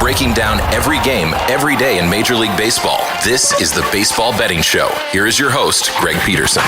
breaking down every game, every day in Major League Baseball. This is the Baseball Betting Show. Here is your host, Greg Peterson. A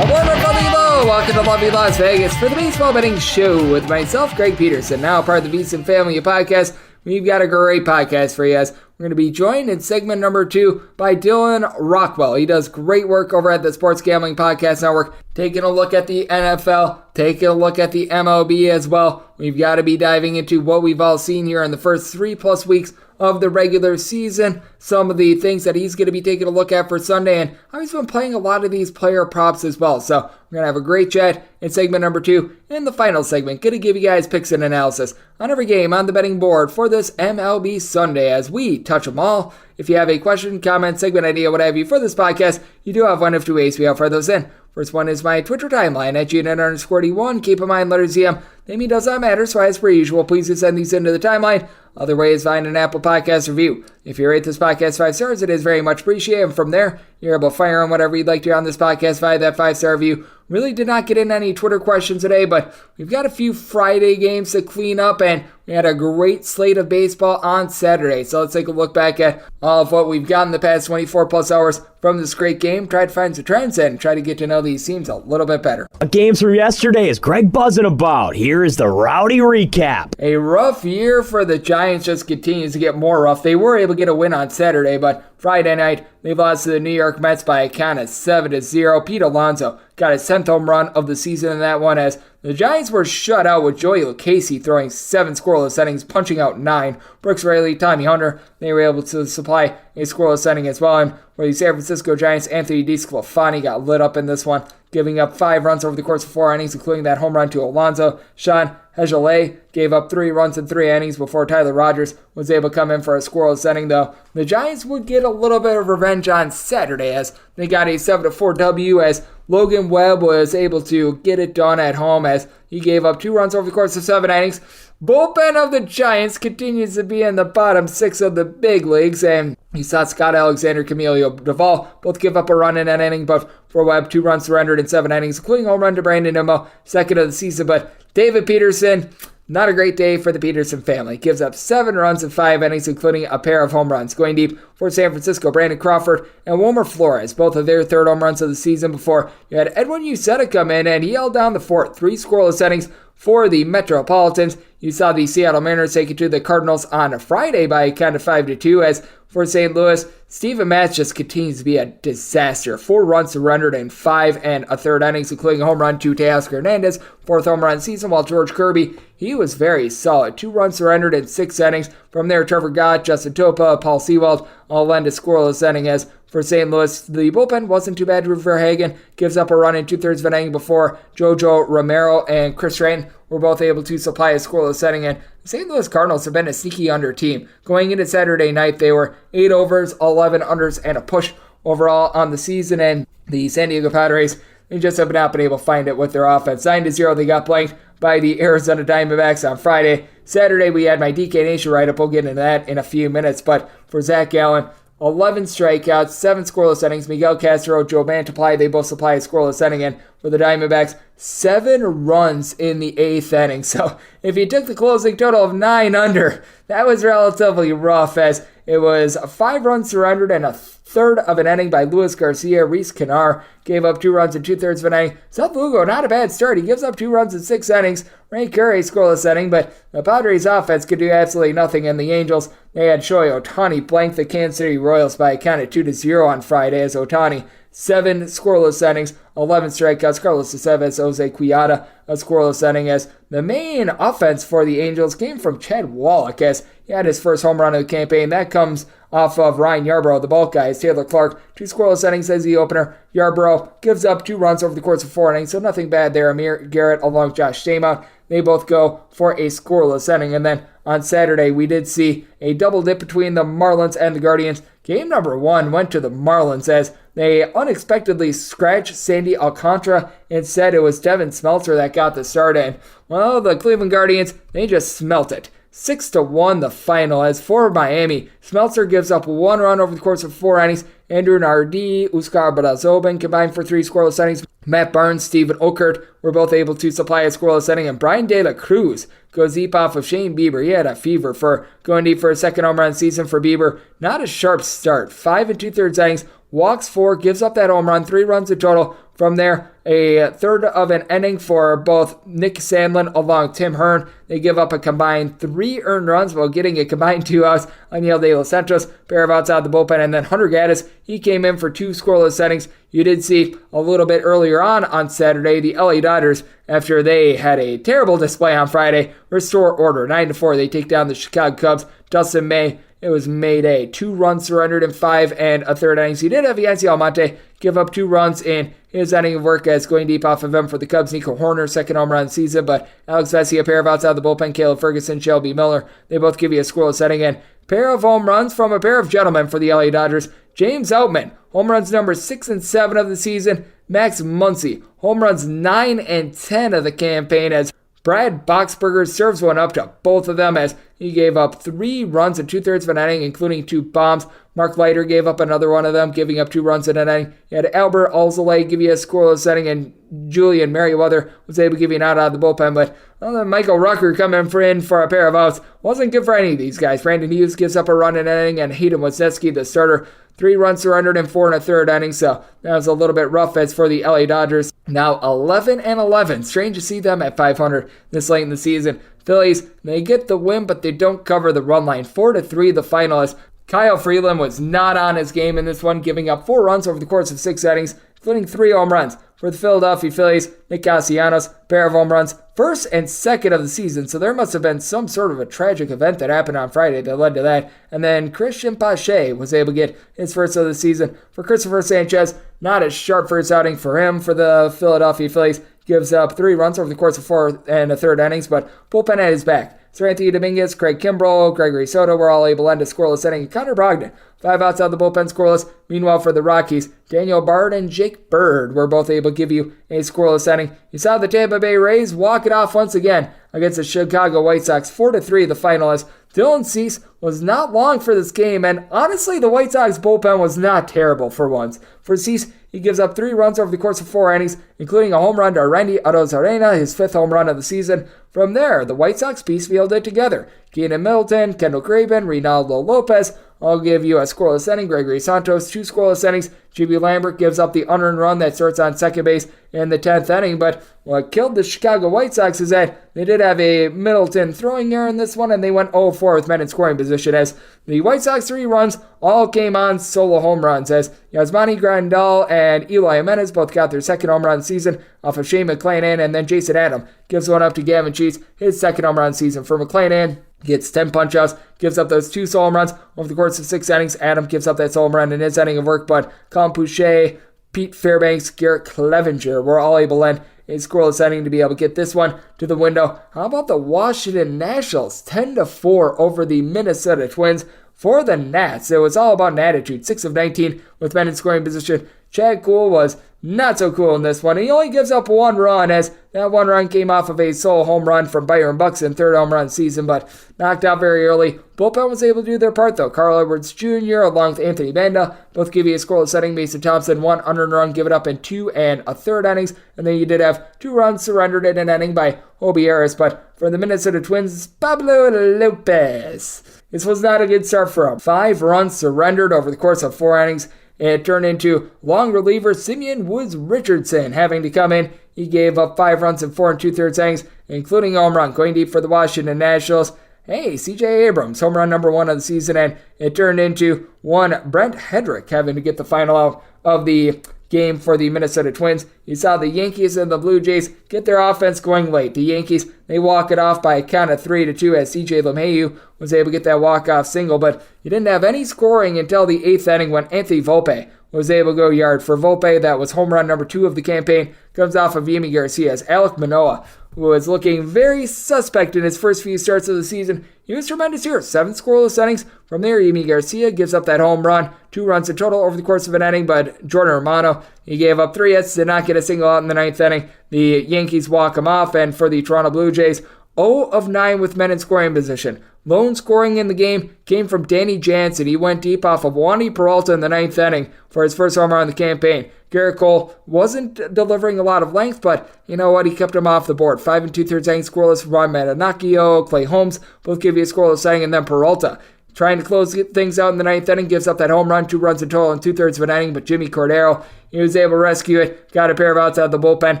warm hello. Welcome to lovely Las Vegas for the Baseball Betting Show with myself, Greg Peterson, now part of the VSiN Family Podcast. We've got a great podcast for you, as we're going to be joined in segment number 2 by Dylann Rockford. He does great work over at the Sports Gambling Podcast Network, taking a look at the NFL, taking a look at the MLB as well. We've got to be diving into what we've all seen here in the first 3+ weeks of the regular season, some of the things that he's going to be taking a look at for Sunday, and how he's been playing a lot of these player props as well. So we're going to have a great chat in segment number 2. In the final segment, going to give you guys picks and analysis on every game on the betting board for this MLB Sunday as we touch them all. If you have a question, comment, segment idea, what have you for this podcast, you do have one of 2 ways we offer those in. First one is my Twitter timeline at GNN_D1. Keep in mind, letters EM. Name does not matter, so as per usual, please do send these into the timeline. Other way is find an Apple Podcast review. If you rate this podcast 5 stars, it is very much appreciated. And from there, you're able to fire on whatever you'd like to hear on this podcast via that 5-star review. Really did not get in any Twitter questions today, but we've got a few Friday games to clean up, and we had a great slate of baseball on Saturday. So let's take a look back at all of what we've got in the past 24+ hours from this great game. Try to find some trends and try to get to know these teams a little bit better. Games from yesterday is Greg buzzing about. Here is the rowdy recap. A rough year for the Giants just continues to get more rough. They were able to get a win on Saturday, but Friday night, they lost to the New York Mets by a count of 7-0. Pete Alonso got his 10th home run of the season in that one, as the Giants were shut out with Joey Lucchesi throwing 7 scoreless innings, punching out 9. Brooks Raley, Tommy Hunter, they were able to supply a scoreless inning as well. And for the San Francisco Giants, Anthony DeSclafani got lit up in this one, giving up 5 runs over the course of 4 innings, including that home run to Alonso. Sean Hegelet gave up 3 runs in 3 innings before Tyler Rogers was able to come in for a scoreless inning, though. The Giants would get a little bit of revenge on Saturday as they got a 7-4 W, as Logan Webb was able to get it done at home as he gave up 2 runs over the course of 7 innings. Bullpen of the Giants continues to be in the bottom 6 of the big leagues, and you saw Scott Alexander, Camilo Duvall both give up a run in that inning, but for Webb, 2 runs surrendered in 7 innings, including a home run to Brandon Nimmo, second of the season. But David Peterson, not a great day for the Peterson family. Gives up 7 runs in 5 innings, including a pair of home runs. Going deep for San Francisco, Brandon Crawford and Wilmer Flores, both of their 3rd home runs of the season, before you had Edwin Uceta come in, and he held down the fort. 3 scoreless innings for the Metropolitans. You saw the Seattle Mariners take it to the Cardinals on Friday by a count of 5-2, as for St. Louis, Steven Matz just continues to be a disaster. 4 runs surrendered in 5 1/3 innings, including a home run to Teoscar Hernandez, 4th home run season, while George Kirby, he was very solid. 2 runs surrendered in 6 innings. From there, Trevor Gott, Justin Topa, Paul Sewald all lend a scoreless inning, as for St. Louis, the bullpen wasn't too bad. Drew Verhagen gives up a run in 2/3 of an inning before Jojo Romero and Chris Stratton were both able to supply a scoreless inning. And the St. Louis Cardinals have been a sneaky under team. Going into Saturday night, they were 8 overs, 11 unders, and a push overall on the season. And the San Diego Padres, they just have not been able to find it with their offense. 9-0, they got blanked by the Arizona Diamondbacks on Friday. Saturday, we had my DK Nation write-up. We'll get into that in a few minutes. But for Zach Gallen, 11 strikeouts, 7 scoreless innings. Miguel Castro, Joe Mantiply, they both supply a scoreless inning. And for the Diamondbacks, 7 runs in the 8th inning. So if you took the closing total of 9 under, that was relatively rough, as it was 5 runs surrendered and a 1/3 of an inning by Luis Garcia. Reese Kennard gave up 2 runs in 2/3 of an inning. Seth Lugo, not a bad start. He gives up 2 runs in 6 innings. Ray Curry, scoreless inning, but the Padres offense could do absolutely nothing. And the Angels, they had Shohei Ohtani blank the Kansas City Royals by a count of 2-0 on Friday, as Ohtani, 7 scoreless innings, 11 strikeouts. Carlos Aceves, Jose Quiada, a scoreless inning, as the main offense for the Angels came from Chad Wallach, as he had his first home run of the campaign. That comes off of Ryan Yarbrough, the bulk guy. Taylor Clark, 2 scoreless innings as the opener. Yarbrough gives up 2 runs over the course of 4 innings, so nothing bad there. Amir Garrett along with Josh Stamout, they both go for a scoreless inning. And then on Saturday, we did see a double dip between the Marlins and the Guardians. Game number 1 went to the Marlins as they unexpectedly scratched Sandy Alcantara. Instead, it was Devin Smeltzer that got the start. And, well, the Cleveland Guardians, they just smelt it. 6-1 the final. As for Miami, Smeltzer gives up 1 run over the course of 4 innings. Andrew Nardi, Uskar Brazobin combined for 3 scoreless innings. Matt Barnes, Steven Okert were both able to supply a scoreless inning, and Brian De La Cruz goes deep off of Shane Bieber. He had a fever for going deep for a second home run season for Bieber. Not a sharp start. 5 2/3 innings, walks 4, gives up that home run, 3 runs in total. From there, a third of an inning for both Nick Sandlin along Tim Hearn. They give up a combined 3 earned runs while getting a combined 2 outs. Aniel De Los Santos, pair of outs out the bullpen, and then Hunter Gaddis, he came in for 2 scoreless innings. You did see a little bit earlier on Saturday, the LA Dodgers, after they had a terrible display on Friday, restore order. 9-4, they take down the Chicago Cubs. Dustin May, it was May Day. 2 runs surrendered in 5 1/3 innings. He did have Yancy Almonte give up 2 runs in his inning of work as going deep off of him for the Cubs. Nico Horner, second home run of the season, but Alex Vesey, a pair of outs out of the bullpen. Caleb Ferguson, Shelby Miller, they both give you a scoreless inning. And pair of home runs from a pair of gentlemen for the LA Dodgers. James Outman, home runs number 6 and 7 of the season. Max Muncy, home runs 9 and 10 of the campaign as Brad Boxberger serves one up to both of them as he gave up 3 runs in 2/3 of an inning, including 2 bombs. Mark Leiter gave up another one of them, giving up 2 runs in an inning. You had Albert Alzolay give you a scoreless inning, and Julian Merriweather was able to give you an out of the bullpen. But Michael Rucker coming in for a pair of outs wasn't good for any of these guys. Brandon Hughes gives up a run in an inning, and Hayden Wesneski, the starter, 3 runs surrendered in 4 1/3 innings, so that was a little bit rough as for the LA Dodgers. Now 11-11. Strange to see them at 500 this late in the season. Phillies, they get the win, but they don't cover the run line. 4-3 the final as Kyle Freeland was not on his game in this one, giving up 4 runs over the course of 6 innings, including 3 home runs. For the Philadelphia Phillies, Nick Castellanos, pair of home runs, first and second of the season, so there must have been some sort of a tragic event that happened on Friday that led to that. And then Christian Pache was able to get his first of the season. For Christopher Sanchez, not a sharp first outing for him for the Philadelphia Phillies. Gives up 3 runs over the course of 4 1/3 innings, but bullpen at his back. Sir Anthony Dominguez, Craig Kimbrell, Gregory Soto were all able to end a scoreless inning. And Connor Brogdon, 5 outs out of the bullpen, scoreless. Meanwhile, for the Rockies, Daniel Bard and Jake Bird were both able to give you a scoreless inning. You saw the Tampa Bay Rays walk it off once again against the Chicago White Sox. 4-3 the final as Dylan Cease was not long for this game, and honestly, the White Sox bullpen was not terrible for once. For Cease, he gives up 3 runs over the course of 4 innings, including a home run to Randy Arozarena, his 5th home run of the season. From there, the White Sox piece fielded together. Keenan Middleton, Kendall Graven, Reynaldo Lopez all give you a scoreless inning. Gregory Santos, 2 scoreless innings. Jimmy Lambert gives up the unearned run that starts on second base in the 10th inning. But what killed the Chicago White Sox is that they did have a Middleton throwing error in this one, and they went 0-4 with men in scoring position as the White Sox 3 runs all came on solo home runs as Yasmani Grandal and Eli Jimenez both got their 2nd home run season off of Shane McClanahan, and then Jason Adam gives one up to Gavin Sheets, his 2nd home run season. For McClanahan, gets 10 punch-outs, gives up those 2 solo home runs over the course of 6 innings. Adam gives up that solo home run in his inning of work, but Colin Pouchet, Pete Fairbanks, Garrett Clevenger were all able to end a scoreless inning to be able to get this one to the window. How about the Washington Nationals? 10-4 over the Minnesota Twins. For the Nats, it was all about an attitude. 6 of 19 with men in scoring position. Chad Kuhl was not so cool in this one. He only gives up 1 run as that 1 run came off of a solo home run from Byron Buxton, 3rd home run season, but knocked out very early. Bullpen was able to do their part though. Carl Edwards Jr. along with Anthony Banda both give you a scoreless inning. Mason Thompson, 1 unearned run, give it up in 2 1/3 innings, and then you did have 2 runs surrendered in an inning by Hobie Harris. But for the Minnesota Twins, Pablo Lopez. This was not a good start for him. 5 runs surrendered over the course of 4 innings. It turned into long reliever Simeon Woods Richardson having to come in. He gave up 5 runs in 4 2/3 innings, including a home run, going deep for the Washington Nationals. Hey, C.J. Abrams, home run number 1 of the season, and it turned into one Brent Hedrick having to get the final out of the game for the Minnesota Twins. You saw the Yankees and the Blue Jays get their offense going late. The Yankees, they walk it off by a count of 3-2 as C.J. LeMahieu was able to get that walk-off single, but you didn't have any scoring until the 8th inning when Anthony Volpe was able to go yard. For Volpe, that was home run number 2 of the campaign, comes off of Yimi Garcia's Alek Manoah, who was looking very suspect in his first few starts of the season. He was tremendous here. 7 scoreless innings. From there, Yimi Garcia gives up that home run. 2 runs in total over the course of an inning, but Jordan Romano, he gave up 3 hits, did not get a single out in the 9th inning. The Yankees walk him off, and for the Toronto Blue Jays, 0 of 9 with men in scoring position. Lone scoring in the game came from Danny Jansen. He went deep off of Wandy Peralta in the 9th inning for his first home run in the campaign. Garrett Cole wasn't delivering a lot of length, but you know what? He kept him off the board. 5 2/3 innings scoreless from Ron Matanakio, Clay Holmes, both give you a scoreless inning, and then Peralta, trying to close things out in the 9th inning, gives up that home run, 2 runs in total in 2/3 of an inning, but Jimmy Cordero, he was able to rescue it, got a pair of outs out of the bullpen.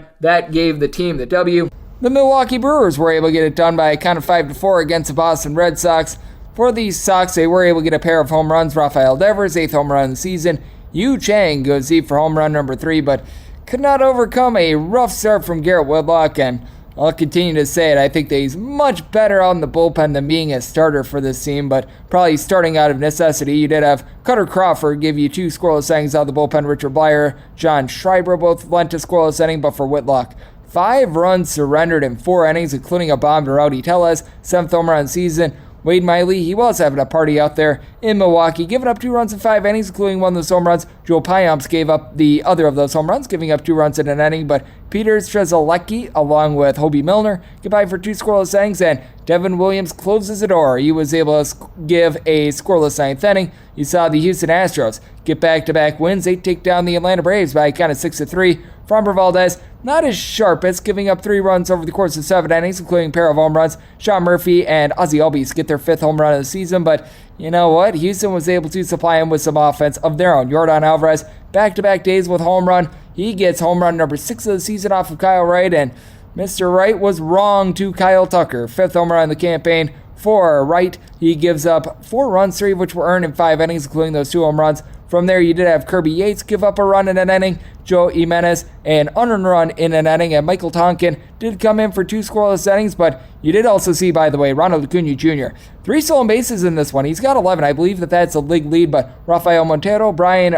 That gave the team the W. The Milwaukee Brewers were able to get it done by a count of 5-4 against the Boston Red Sox. For the Sox, they were able to get a pair of home runs. Rafael Devers, 8th home run of the season. Yu Chang goes deep for home run number 3, but could not overcome a rough start from Garrett Whitlock, and I'll continue to say it. I think that he's much better out in the bullpen than being a starter for this team, but probably starting out of necessity. You did have Cutter Crawford give you 2 scoreless innings out of the bullpen. Richard Blyer, John Schreiber both lent a scoreless inning, but for Whitlock, 5 runs surrendered in 4 innings, including a bomb to Rowdy Tellez, 7th home run of the season. Wade Miley, he was having a party out there in Milwaukee, giving up 2 runs in 5 innings, including one of those home runs. Joel Payamps gave up the other of those home runs, giving up 2 runs in an inning, but Peters Strzelecki, along with Hobie Milner, goodbye for 2 scoreless innings, and Devin Williams closes the door. He was able to give a scoreless 9th inning. You saw the Houston Astros get back-to-back wins. They take down the Atlanta Braves by a count of 6-3. Framber Valdez, not as sharp as giving up 3 runs over the course of 7 innings, including a pair of home runs. Sean Murphy and Ozzie Albies get their 5th home run of the season, but you know what? Houston was able to supply him with some offense of their own. Yordan Alvarez, back-to-back days with home run. He gets home run number 6 of the season off of Kyle Wright, and Mr. Wright was wrong to Kyle Tucker. 5th home run in the campaign for Wright. He gives up 4 runs, 3 of which were earned in 5 innings, including those 2 home runs. From there, you did have Kirby Yates give up a run in an inning, Joe Jimenez an unearned run in an inning, and Michael Tonkin did come in for 2 scoreless innings, but you did also see, by the way, Ronald Acuna Jr. 3 stolen bases in this one. He's got 11. I believe that's a league lead, but Rafael Montero, Brian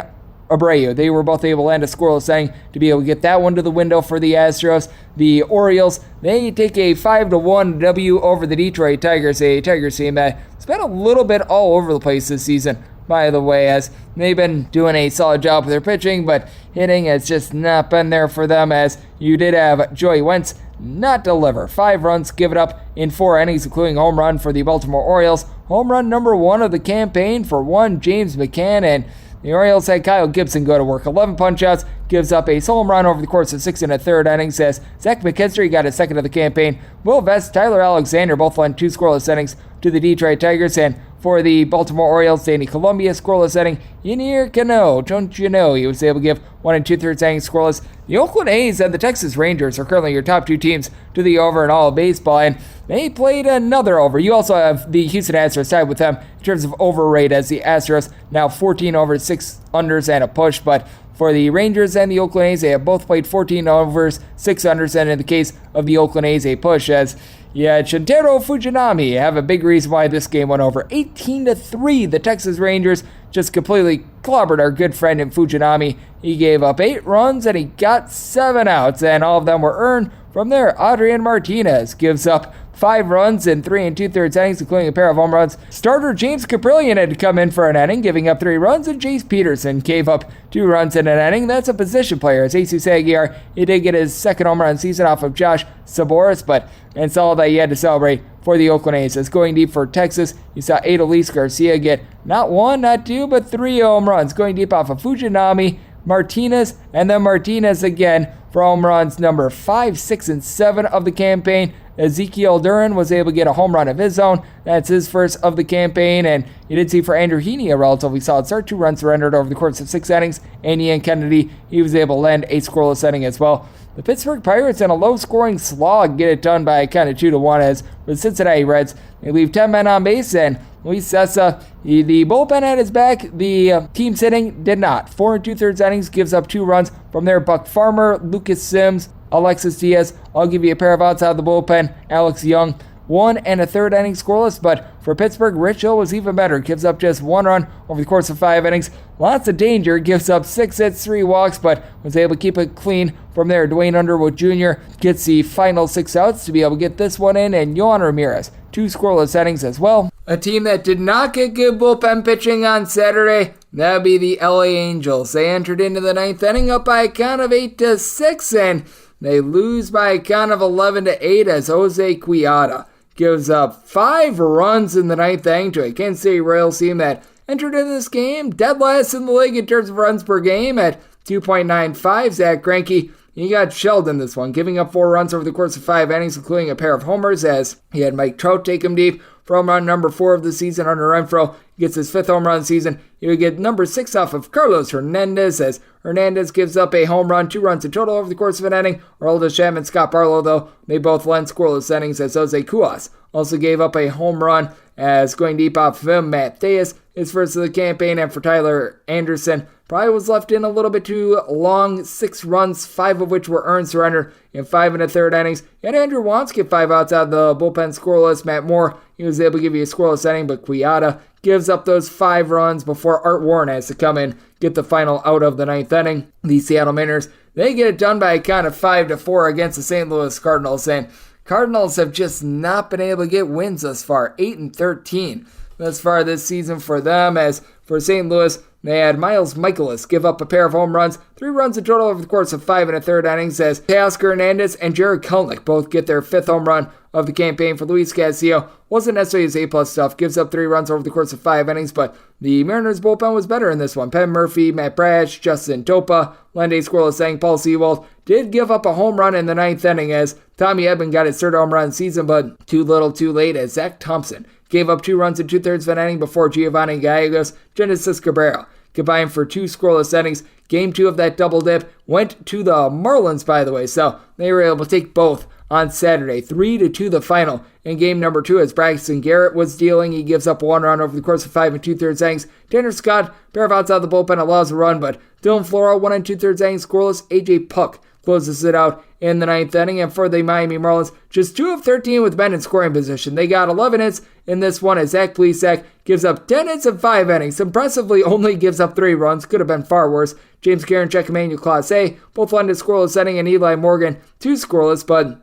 Abreu, they were both able to land a scoreless inning to be able to get that one to the window for the Astros. The Orioles, they take a 5-1 W over the Detroit Tigers, a Tigers team that's been a little bit all over the place this season, by the way, as they've been doing a solid job with their pitching, but hitting has just not been there for them, as you did have Joey Wentz not deliver. 5 runs given up in 4 innings, including a home run for the Baltimore Orioles. Home run number 1 of the campaign for one James McCann, and the Orioles had Kyle Gibson go to work. 11 punch-outs, gives up a solo home run over the course of 6 1/3 innings, as Zach McKinstry got his 2nd of the campaign. Will Vest, Tyler Alexander both lent 2 scoreless innings to the Detroit Tigers, and for the Baltimore Orioles, Danny Columbia scoreless inning. Ynier Cano, don't you know, he was able to give 1 2/3 innings scoreless. The Oakland A's and the Texas Rangers are currently your top 2 teams to the over in all of baseball, and they played another over. You also have the Houston Astros tied with them in terms of over rate, as the Astros now 14 overs, 6 unders, and a push, but for the Rangers and the Oakland A's, they have both played 14 overs, 6 unders, and in the case of the Oakland A's, a push, as Shintaro Fujinami have a big reason why this game went over. 18-3, the Texas Rangers just completely clobbered our good friend in Fujinami. He gave up 8 runs and he got 7 outs, and all of them were earned from there. Adrian Martinez gives up 5 runs in 3 2/3 innings, including a pair of home runs. Starter James Caprillion had to come in for an inning, giving up 3 runs, and Jace Peterson gave up 2 runs in an inning. That's a position player. As Jesus Aguilar, he did get his 2nd home run season off of Josh Saboris, but that's all that he had to celebrate for the Oakland A's. As going deep for Texas, you saw Adolis Garcia get not 1, not 2, but 3 home runs. Going deep off of Fujinami, Martinez, and then Martinez again for home runs number 5, 6, and 7 of the campaign. Ezekiel Duran was able to get a home run of his own. That's his first of the campaign. And you did see for Andrew Heaney a relatively solid start. 2 runs surrendered over the course of 6 innings. And Ian Kennedy, he was able to lend a scoreless inning as well. The Pittsburgh Pirates in a low-scoring slog get it done by a kind of 2-1, as with the Cincinnati Reds, they leave 10 men on base, and Luis Cessa, the bullpen had his back. The team sitting did not. 4 2/3 innings, gives up 2 runs. From there, Buck Farmer, Lucas Sims, Alexis Diaz, I'll give you a pair of outs out of the bullpen. Alex Young, 1 1/3 inning scoreless, but for Pittsburgh, Rich Hill was even better. Gives up just 1 run over the course of 5 innings. Lots of danger, gives up 6 hits, 3 walks, but was able to keep it clean. From there, Dwayne Underwood Jr. gets the final 6 outs to be able to get this one in, and Yohan Ramirez, 2 scoreless innings as well. A team that did not get good bullpen pitching on Saturday, that would be the LA Angels. They entered into the 9th inning up by a count of 8-6, and They lose by a count of 11-8 as Jose Quiada gives up 5 runs in the ninth inning to a Kansas City Royals team that entered into this game dead last in the league in terms of runs per game at 2.95. Zach Greinke, he got shelled in this one, giving up 4 runs over the course of 5 innings, including a pair of homers as he had Mike Trout take him deep for home run number 4 of the season under Renfroe. He gets his 5th home run of the season. He would get number 6 off of Carlos Hernandez as Hernandez gives up a home run, 2 runs in total over the course of an inning. Aroldis Chapman and Scott Barlow, though, they both lend scoreless innings as Jose Cuas also gave up a home run as going deep off of him. Matt Theus, his first of the campaign, and for Tyler Anderson, probably was left in a little bit too long. 6 runs, 5 of which were earned surrender in 5 1/3 innings. And Andrew Wantz get 5 outs out of the bullpen scoreless. Matt Moore, he was able to give you a scoreless inning, but Quiada gives up those 5 runs before Art Warren has to come in, get the final out of the ninth inning. The Seattle Mariners, they get it done by a count of 5-4 against the St. Louis Cardinals, and Cardinals have just not been able to get wins thus far. 8-13 thus far this season for them, as for St. Louis, they had Miles Michaelis give up a pair of home runs, 3 runs in total over the course of 5 1/3 innings, as Teoscar Hernandez and Jared Kelenic both get their 5th home run of the campaign. For Luis Castillo, wasn't necessarily his A-plus stuff, gives up 3 runs over the course of 5 innings, but the Mariners bullpen was better in this one. Penn Murphy, Matt Brash, Justin Topa, Lenday scoreless inning. Paul Sewald did give up a home run in the ninth inning as Tommy Edman got his 3rd home run of the season, but too little too late as Zach Thompson gave up 2 runs in 2/3 of an inning before Giovanni Gallegos, Genesis Cabrera combined for 2 scoreless innings. Game 2 of that double dip went to the Marlins, by the way, so they were able to take both on Saturday. 3-2 the final in game number 2 as Braxton Garrett was dealing. He gives up 1 run over the course of 5 2/3 innings. Tanner Scott, pair of outs out of the bullpen, allows a run, but Dylan Floro, 1 2/3 innings scoreless. AJ Puck closes it out in the ninth inning. And for the Miami Marlins, just 2 of 13 with men in scoring position. They got 11 hits in this one as Zach Plesac gives up 10 hits in 5 innings. Impressively only gives up 3 runs. Could have been far worse. James Karinchak, Emmanuel Clase both led a scoreless inning, and Eli Morgan 2 scoreless, but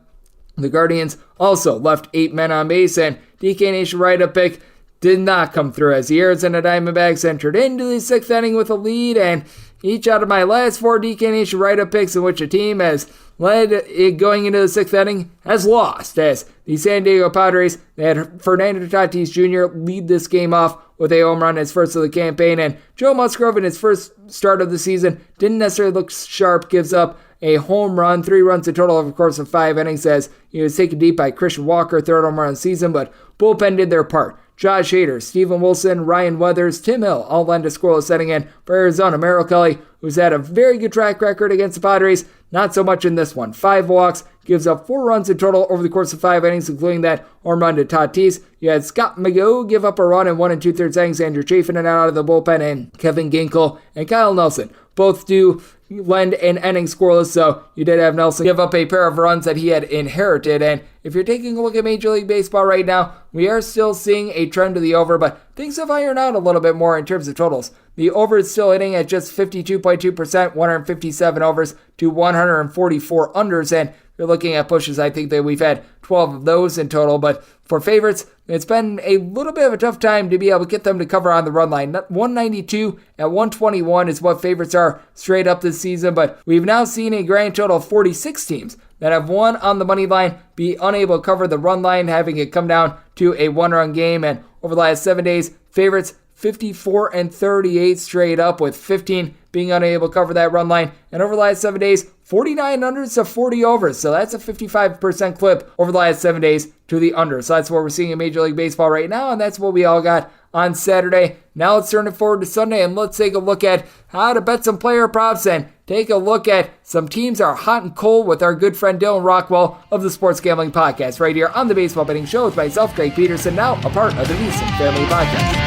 the Guardians also left 8 men on base, and DK Nation write-up pick did not come through as the Arizona Diamondbacks entered into the 6th inning with a lead, and each out of my last 4 DK Nation write-up picks in which a team has led it going into the 6th inning has lost, as the San Diego Padres, they had Fernando Tatis Jr. lead this game off with a home run, his first of the campaign, and Joe Musgrove in his first start of the season didn't necessarily look sharp, gives up a home run, 3 runs in total over the course of 5 innings as he was taken deep by Christian Walker, 3rd home run of the season, but bullpen did their part. Josh Hader, Steven Wilson, Ryan Weathers, Tim Hill all lend a scoreless inning in for Arizona. Merrill Kelly, who's had a very good track record against the Padres, not so much in this one. 5 walks, gives up 4 runs in total over the course of 5 innings, including that home run to Tatis. You had Scott McGough give up a run in 1 2/3 innings, Andrew Chafin and out of the bullpen, and Kevin Ginkel and Kyle Nelson both do lend an inning scoreless, so you did have Nelson give up a pair of runs that he had inherited. And if you're taking a look at Major League Baseball right now, we are still seeing a trend to the over, but things have ironed out a little bit more in terms of totals. The over is still hitting at just 52.2%, 157 overs to 144 unders, and you're looking at pushes, I think that we've had 12 of those in total, but for favorites, it's been a little bit of a tough time to be able to get them to cover on the run line. 192 at 121 is what favorites are straight up this season, but we've now seen a grand total of 46 teams that have won on the money line be unable to cover the run line, having it come down to a 1-run game, and over the last 7 days, favorites 54-38 straight up, with 15 being unable to cover that run line. And over the last 7 days, 49 unders to 40 overs. So that's a 55% clip over the last 7 days to the under. So that's what we're seeing in Major League Baseball right now, and that's what we all got on Saturday. Now let's turn it forward to Sunday, and let's take a look at how to bet some player props and take a look at some teams that are hot and cold with our good friend Dylan Rockwell of the Sports Gambling Podcast right here on the Baseball Betting Show with myself, Greg Peterson, now a part of the VSiN Family Podcast.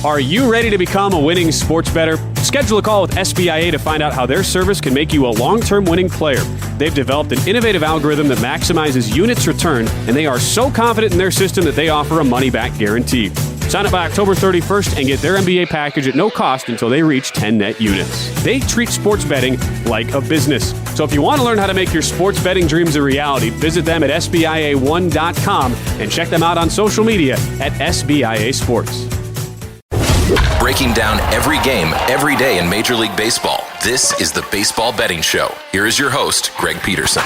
Are you ready to become a winning sports bettor? Schedule a call with SBIA to find out how their service can make you a long-term winning player. They've developed an innovative algorithm that maximizes units return, and they are so confident in their system that they offer a money-back guarantee. Sign up by October 31st and get their MBA package at no cost until they reach 10 net units. They treat sports betting like a business. So if you want to learn how to make your sports betting dreams a reality, visit them at SBIA1.com and check them out on social media at SBIA Sports. Breaking down every game, every day in Major League Baseball. This is the Baseball Betting Show. Here is your host, Greg Peterson.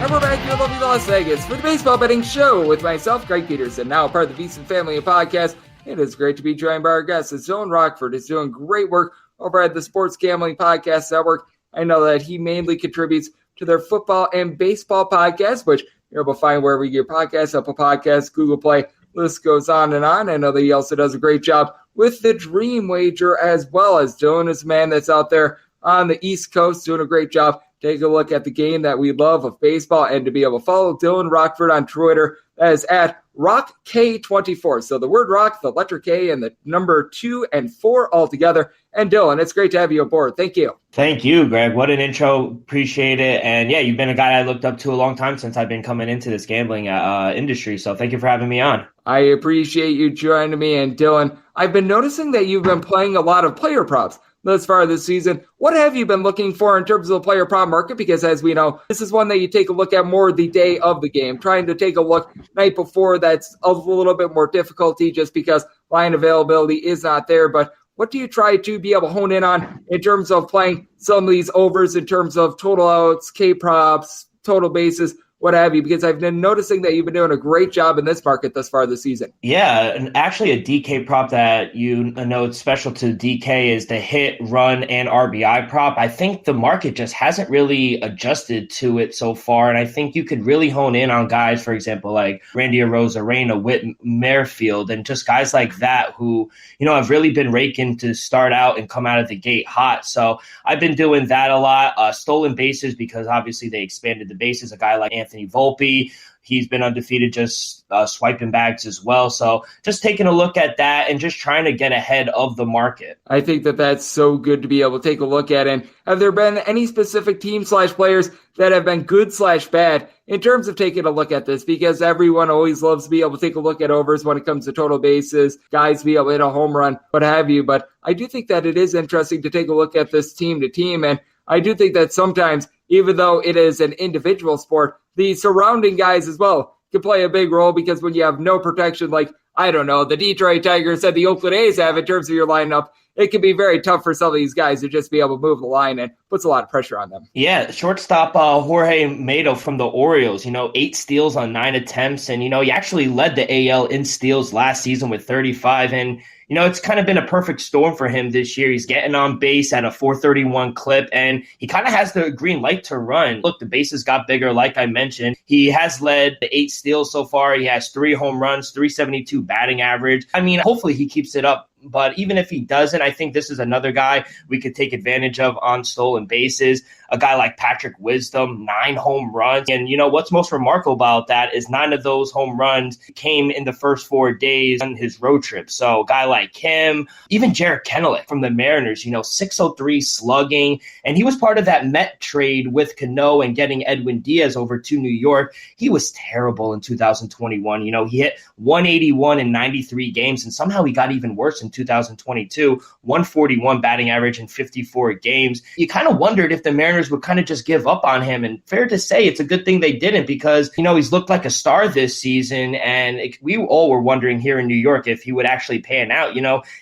And we're back here in lovely Las Vegas for the Baseball Betting Show with myself, Greg Peterson, now part of the VSiN family of podcasts. It is great to be joined by our guest, Dylan Rockford, is doing great work over at the Sports Gambling Podcast Network. I know that he mainly contributes to their football and baseball podcast, which you're able to find wherever you get podcasts, Apple Podcasts, Google Play, list goes on and on. I know that he also does a great job with the Dream Wager as well. As Dylan is a man that's out there on the East Coast doing a great job. Take a look at the game that we love of baseball, and to be able to follow Dylan Rockford on Twitter, that is at RockK24. So the word rock, the letter K, and the number 2 and 4 all together. And Dylan, it's great to have you aboard. Thank you. Thank you, Greg. What an intro. Appreciate it. And yeah, you've been a guy I looked up to a long time since I've been coming into this gambling industry. So thank you for having me on. I appreciate you joining me. And Dylan, I've been noticing that you've been playing a lot of player props thus far this season. What have you been looking for in terms of the player prop market? Because as we know, this is one that you take a look at more the day of the game. Trying to take a look night before, that's a little bit more difficulty just because line availability is not there. But what do you try to be able to hone in on in terms of playing some of these overs in terms of total outs, K props, total bases, what have you? Because I've been noticing that you've been doing a great job in this market thus far this season. Yeah, and actually a DK prop that you know it's special to DK is the hit, run, and RBI prop. I think the market just hasn't really adjusted to it so far, and I think you could really hone in on guys, for example, like Randy Arozarena, Whit Merrifield, and just guys like that who, have really been raking to start out and come out of the gate hot. So I've been doing that a lot. Stolen bases, because obviously they expanded the bases. A guy like Anthony Volpe, he's been undefeated, just swiping bags as well. So just taking a look at that and just trying to get ahead of the market. I think that that's so good to be able to take a look at. And have there been any specific team/players that have been good/bad in terms of taking a look at this? Because everyone always loves to be able to take a look at overs when it comes to total bases, guys be able to hit a home run, what have you. But I do think that it is interesting to take a look at this team to team. And I do think that sometimes, even though it is an individual sport, the surrounding guys as well can play a big role, because when you have no protection, like, I don't know, the Detroit Tigers and the Oakland A's have in terms of your lineup, it can be very tough for some of these guys to just be able to move the line, and puts a lot of pressure on them. Yeah, shortstop Jorge Mato from the Orioles, 8 steals on 9 attempts, and, he actually led the AL in steals last season with 35, and it's kind of been a perfect storm for him this year. He's getting on base at a 431 clip, and he kind of has the green light to run. Look, the bases got bigger, like I mentioned. He has led the 8 steals so far. He has 3 home runs, 372 batting average. I mean, hopefully he keeps it up. But even if he doesn't, I think this is another guy we could take advantage of on stolen bases. A guy like Patrick Wisdom, 9 home runs. And what's most remarkable about that is 9 of those home runs came in the first 4 days on his road trip. So a guy like him, even Jarred Kennelich from the Mariners, 603 slugging. And he was part of that Met trade with Cano and getting Edwin Diaz over to New York. He was terrible in 2021. He hit 181 in 93 games, and somehow he got even worse in 2022, 141 batting average in 54 games. You kind of wondered if the Mariners would kind of just give up on him. And fair to say, it's a good thing they didn't, because, he's looked like a star this season. And we all were wondering here in New York if he would actually pan out,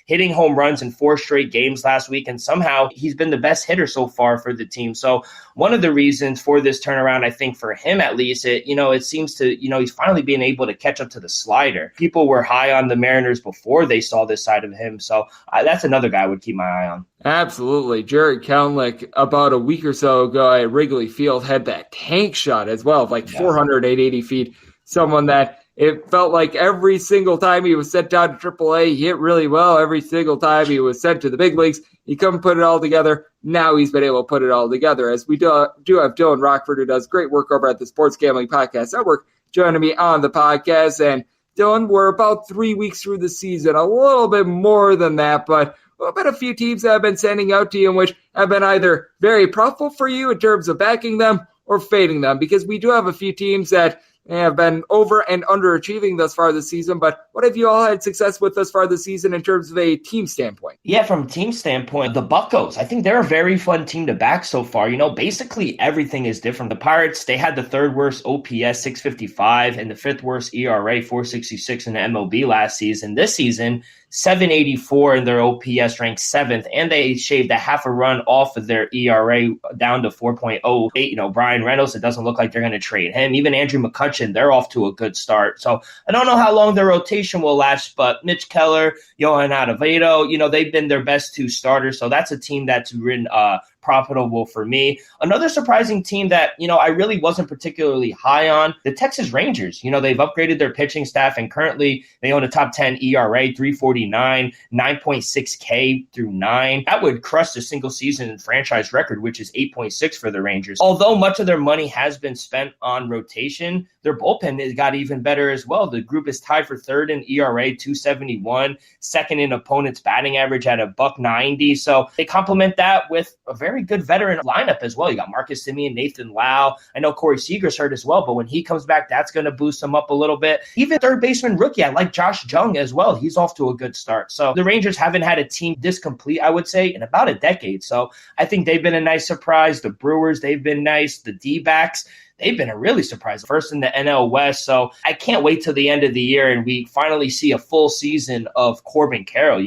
hitting home runs in 4 straight games last week. And somehow he's been the best hitter so far for the team. So one of the reasons for this turnaround, I think for him at least, it seems to, he's finally being able to catch up to the slider. People were high on the Mariners before they saw this side of him. So that's another guy I would keep my eye on. Absolutely. Jarred Kennelich, about a week or so ago at Wrigley Field, had that tank shot as well of 480 feet. Someone that it felt like every single time he was sent down to AAA, he hit really well. Every single time he was sent to the big leagues, he couldn't put it all together. Now he's been able to put it all together. As we do have Dylan Rockford, who does great work over at the Sports Gambling Podcast Network, joining me on the podcast. And Dylan, we're about 3 weeks through the season, a little bit more than that, but I've been a few teams that have been sending out to you in which have been either very profitable for you in terms of backing them or fading them, because we do have a few teams that have been over and underachieving thus far this season. But what have you all had success with thus far this season in terms of a team standpoint? Yeah, from a team standpoint, the Buccos, I think they're a very fun team to back so far. Basically everything is different. The Pirates, they had the 3rd worst OPS, 655, and the 5th worst ERA, 466 in the MLB last season. This season, .784 in their OPS, ranked 7th, and they shaved a half a run off of their ERA down to 4.08. Brian Reynolds, it doesn't look like they're going to trade him. Even Andrew McCutchen, they're off to a good start. So I don't know how long their rotation will last, but Mitch Keller, Johan Acevedo, they've been their best 2 starters. So that's a team that's been profitable for me. Another surprising team that, I really wasn't particularly high on, the Texas Rangers. They've upgraded their pitching staff, and currently they own a top 10 ERA, 3.49, 9.6 K through 9. That would crush the single season franchise record, which is 8.6 for the Rangers. Although much of their money has been spent on rotation, their bullpen has got even better as well. The group is tied for 3rd in ERA, 2.71, 2nd in opponent's batting average at a .190. So they complement that with a very good veteran lineup as well. You got Marcus Semien, Nathan Lau. I know Corey Seager's hurt as well, but when he comes back, that's going to boost him up a little bit. Even third baseman rookie, I like Josh Jung as well. He's off to a good start. So the Rangers haven't had a team this complete, I would say, in about a decade. So I think they've been a nice surprise. The Brewers, they've been nice. The D-backs, they've been a really surprise. First in the NL West. So I can't wait till the end of the year and we finally see a full season of Corbin Carroll.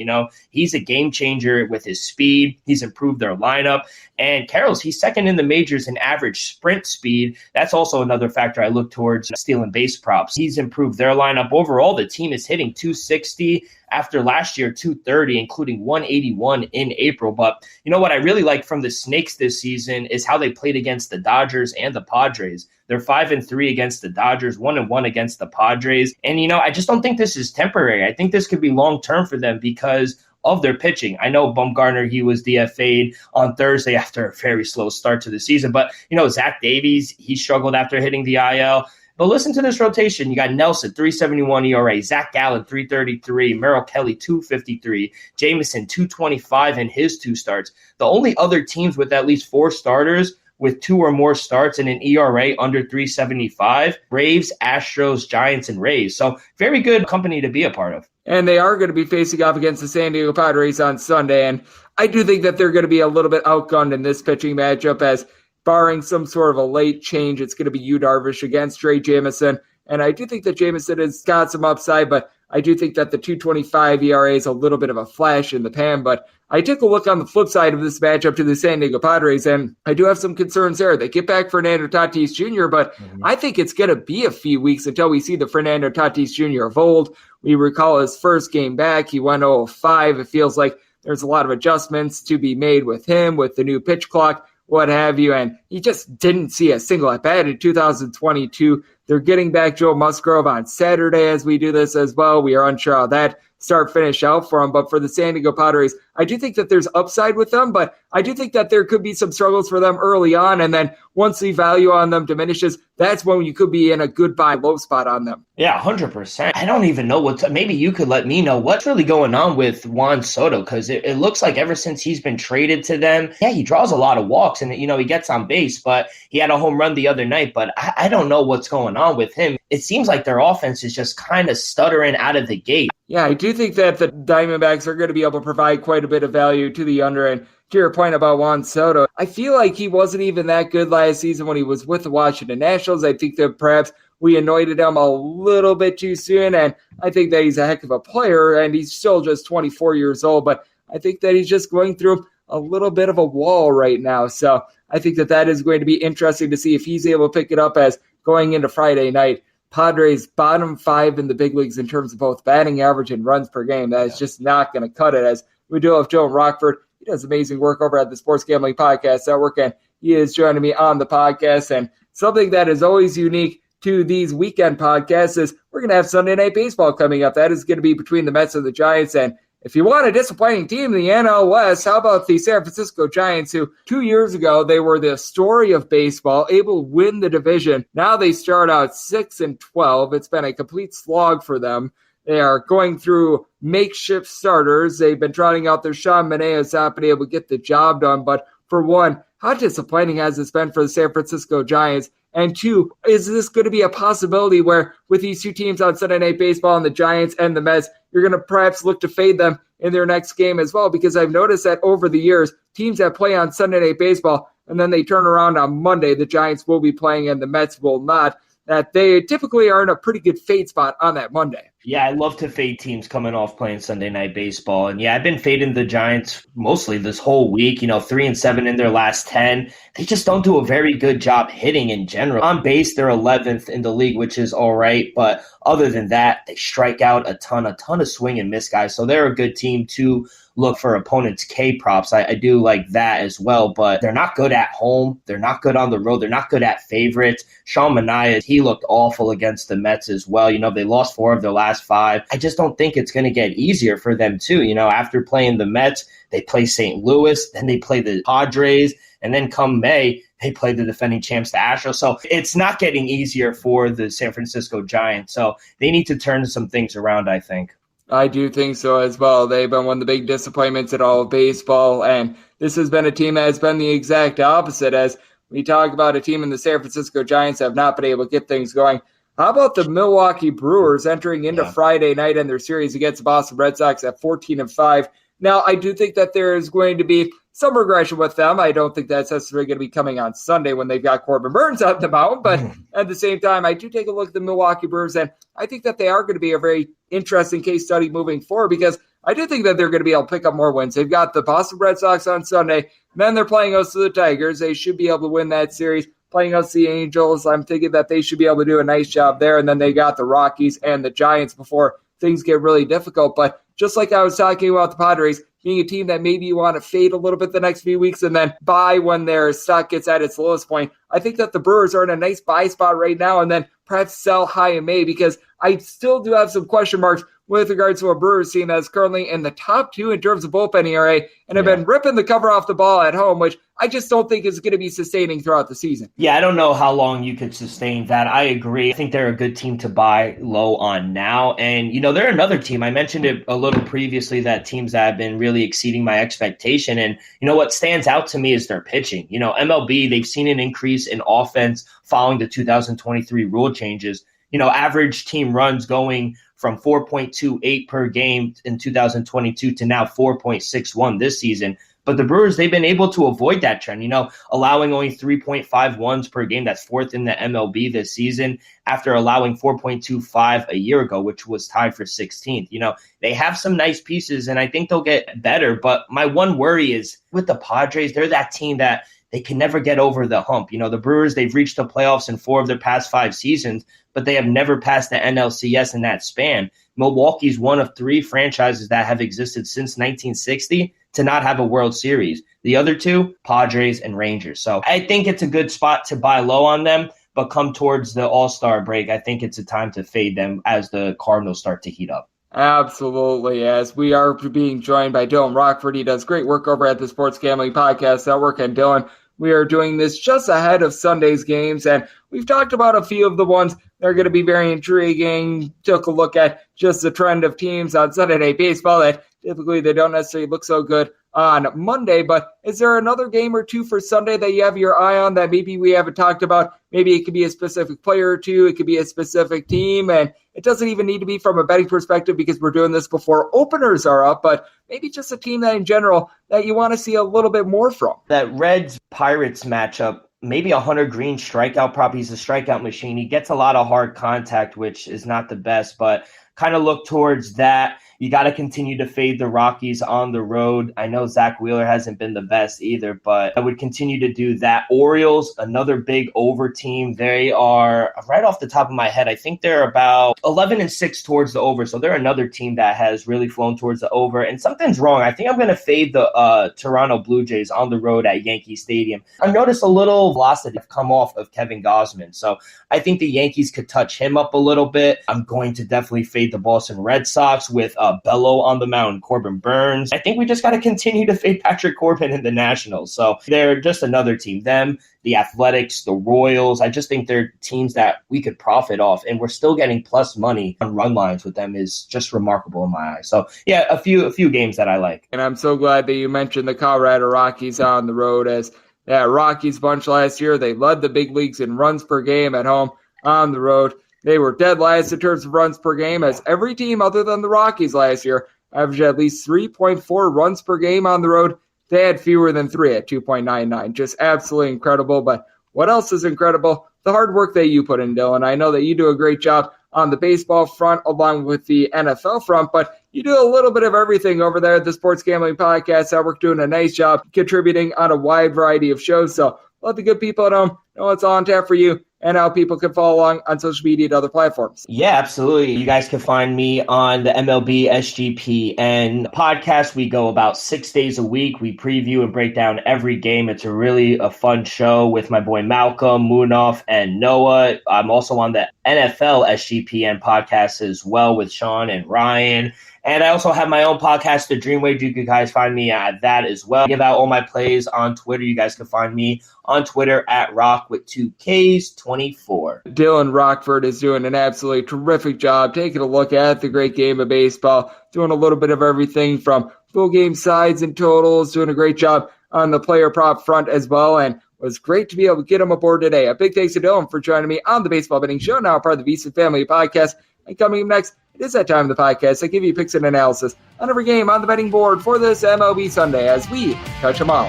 He's a game changer with his speed. He's improved their lineup. And Carroll's, he's 2nd in the majors in average sprint speed. That's also another factor I look towards stealing base props. He's improved their lineup. Overall, the team is hitting 260 after last year, 230, including 181 in April. But what I really like from the Snakes this season is how they played against the Dodgers and the Padres. They're 5-3 against the Dodgers, 1-1 against the Padres. And, I just don't think this is temporary. I think this could be long-term for them because of their pitching. I know Bumgarner, he was DFA'd on Thursday after a very slow start to the season. But, Zach Davies, he struggled after hitting the IL. But listen to this rotation. You got Nelson, 3.71 ERA, Zach Gallen, 3.33, Merrill Kelly, 2.53, Jameson, 2.25 in his 2 starts. The only other teams with at least 4 starters with 2 or more starts and an ERA under 3.75, Braves, Astros, Giants, and Rays. So very good company to be a part of. And they are going to be facing off against the San Diego Padres on Sunday. And I do think that they're going to be a little bit outgunned in this pitching matchup, as barring some sort of a late change, it's going to be Yu Darvish against Trey Jamison. And I do think that Jamison has got some upside, but I do think that the 2.25 ERA is a little bit of a flash in the pan. But I took a look on the flip side of this matchup to the San Diego Padres, and I do have some concerns there. They get back Fernando Tatis Jr., but I think it's going to be a few weeks until we see the Fernando Tatis Jr. of old. We recall his first game back. He went 0-5. It feels like there's a lot of adjustments to be made with him, with the new pitch clock, what have you, and he just didn't see a single at-bat in 2022. They're getting back Joe Musgrove on Saturday as we do this as well. We are unsure how that start-finish out for him, but for the San Diego Padres, I do think that there's upside with them, but I do think that there could be some struggles for them early on, and then once the value on them diminishes, that's when you could be in a good buy low spot on them. Yeah, 100%. I don't even know maybe you could let me know what's really going on with Juan Soto, because it looks like ever since he's been traded to them, he draws a lot of walks and, he gets on base, but he had a home run the other night, but I don't know what's going on with him. It seems like their offense is just kind of stuttering out of the gate. Yeah, I do think that the Diamondbacks are going to be able to provide quite a bit of value to the under. And to your point about Juan Soto, I feel like he wasn't even that good last season when he was with the Washington Nationals. I think that perhaps we anointed him a little bit too soon, and I think that he's a heck of a player, and he's still just 24 years old, but I think that he's just going through a little bit of a wall right now. So I think that is going to be interesting to see if he's able to pick it up as going into Friday night. Padres bottom 5 in the big leagues in terms of both batting average and runs per game. That is just not going to cut it, as we do have Dylann Rockford. He does amazing work over at the Sports Gambling Podcast Network, and he is joining me on the podcast. And something that is always unique to these weekend podcasts is we're going to have Sunday Night Baseball coming up. That is going to be between the Mets and the Giants. And if you want a disappointing team in the NL West, how about the San Francisco Giants, who 2 years ago, they were the story of baseball, able to win the division. Now they start out 6-12. It's been a complete slog for them. They are going through makeshift starters. They've been trotting out their Sean Manaea, has not been able to get the job done. But for one, how disappointing has this been for the San Francisco Giants? And two, is this going to be a possibility where with these two teams on Sunday Night Baseball and the Giants and the Mets, you're going to perhaps look to fade them in their next game as well? Because I've noticed that over the years, teams that play on Sunday Night Baseball and then they turn around on Monday, the Giants will be playing and the Mets will not, that they typically are in a pretty good fade spot on that Monday. Yeah, I love to fade teams coming off playing Sunday Night Baseball. And yeah, I've been fading the Giants mostly this whole week, 3-7 in their last 10. They just don't do a very good job hitting in general. On base, they're 11th in the league, which is all right. But other than that, they strike out a ton of swing and miss guys. So they're a good team to look for opponents' K props. I do like that as well, but they're not good at home. They're not good on the road. They're not good at favorites. Sean Manaea, he looked awful against the Mets as well. They lost 4 of their last 5. I just don't think it's going to get easier for them too. After playing the Mets, they play St. Louis, then they play the Padres, and then come May, they play the defending champs, the Astros. So it's not getting easier for the San Francisco Giants. So they need to turn some things around, I think. I do think so as well. They've been one of the big disappointments in all of baseball, and this has been a team that has been the exact opposite. As we talk about a team in the San Francisco Giants have not been able to get things going. How about the Milwaukee Brewers entering into Friday night in their series against the Boston Red Sox at 14-5? Now, I do think that there is going to be some regression with them. I don't think that's necessarily going to be coming on Sunday when they've got Corbin Burns out the mound. But at the same time, I do take a look at the Milwaukee Brewers, and I think that they are going to be a very interesting case study moving forward because I do think that they're going to be able to pick up more wins. They've got the Boston Red Sox on Sunday. Then they're playing us to the Tigers. They should be able to win that series. Playing us the Angels, I'm thinking that they should be able to do a nice job there. And then they got the Rockies and the Giants before things get really difficult. But just like I was talking about the Padres, being a team that maybe you want to fade a little bit the next few weeks and then buy when their stock gets at its lowest point, I think that the Brewers are in a nice buy spot right now and then perhaps sell high in May because I still do have some question marks with regards to a Brewers team that's currently in the top 2 in terms of bullpen ERA and have been ripping the cover off the ball at home, which I just don't think is going to be sustaining throughout the season. Yeah, I don't know how long you could sustain that. I agree. I think they're a good team to buy low on now. And, they're another team. I mentioned it a little previously that teams that have been really exceeding my expectation. And, what stands out to me is their pitching. MLB, they've seen an increase in offense following the 2023 rule changes. Average team runs going from 4.28 per game in 2022 to now 4.61 this season. But the Brewers, they've been able to avoid that trend, allowing only 3.51 per game. That's 4th in the MLB this season after allowing 4.25 a year ago, which was tied for 16th. They have some nice pieces, and I think they'll get better. But my one worry is with the Padres, they're that team that they can never get over the hump. The Brewers, they've reached the playoffs in 4 of their past 5 seasons, but they have never passed the NLCS in that span. Milwaukee's one of 3 franchises that have existed since 1960 to not have a World Series. The other 2, Padres and Rangers. So I think it's a good spot to buy low on them, but come towards the All-Star break, I think it's a time to fade them as the Cardinals start to heat up. Absolutely, as we are being joined by Dylan Rockford. He does great work over at the Sports Gambling Podcast Network. And Dylan, we are doing this just ahead of Sunday's games, and we've talked about a few of the ones that are going to be very intriguing. Took a look at just the trend of teams on Sunday Night Baseball that typically they don't necessarily look so good on Monday. But is there another game or two for Sunday that you have your eye on that maybe we haven't talked about? Maybe it could be a specific player or two. It could be a specific team. And it doesn't even need to be from a betting perspective because we're doing this before openers are up. But maybe just a team that in general that you want to see a little bit more from. That Reds-Pirates matchup, maybe a Hunter Green strikeout prop. He's a strikeout machine. He gets a lot of hard contact, which is not the best, but kind of look towards that. You got to continue to fade the Rockies on the road. I know Zach Wheeler hasn't been the best either, but I would continue to do that. Orioles, another big over team. They are, right off the top of my head, I think they're about 11-6 towards the over. So they're another team that has really flown towards the over. And something's wrong. I think I'm going to fade the Toronto Blue Jays on the road at Yankee Stadium. I noticed a little velocity come off of Kevin Gausman. So I think the Yankees could touch him up a little bit. I'm going to definitely fade the Boston Red Sox with Bello on the mound, Corbin Burns. I think we just got to continue to fade Patrick Corbin in the Nationals. So they're just another team. Them, the Athletics, the Royals. I just think they're teams that we could profit off, and we're still getting plus money on run lines with them is just remarkable in my eyes. So yeah, a few games that I like. And I'm so glad that you mentioned the Colorado Rockies on the road, as that Rockies bunch last year, they led the big leagues in runs per game at home. On the road, they were dead last in terms of runs per game, as every team other than the Rockies last year averaged at least 3.4 runs per game on the road. They had fewer than 3 at 2.99. Just absolutely incredible. But what else is incredible? The hard work that you put in, Dylan. I know that you do a great job on the baseball front along with the NFL front, but you do a little bit of everything over there at the Sports Gambling Podcast Network, doing a nice job contributing on a wide variety of shows. So let the good people at home know what's on tap for you and how people can follow along on social media and other platforms. Yeah, absolutely. You guys can find me on the MLB SGPN podcast. We go about 6 days a week. We preview and break down every game. It's a fun show with my boy Malcolm, Moonoff, and Noah. I'm also on the NFL SGPN podcast as well with Sean and Ryan. And I also have my own podcast, The Dream Wave. You can guys find me at that as well. I give out all my plays on Twitter. You guys can find me on Twitter at Rock with 2Ks24. Dylan Rockford is doing an absolutely terrific job taking a look at the great game of baseball, doing a little bit of everything from full game sides and totals, doing a great job on the player prop front as well, and it was great to be able to get him aboard today. A big thanks to Dylan for joining me on the Baseball Betting Show, now part of the VSiN Family Podcast. And coming up next, it is that time of the podcast. I give you picks and analysis on every game on the betting board for this MLB Sunday as we touch them all.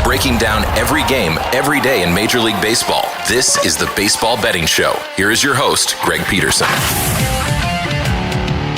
Breaking down every game, every day in Major League Baseball. This is the Baseball Betting Show. Here is your host, Greg Peterson.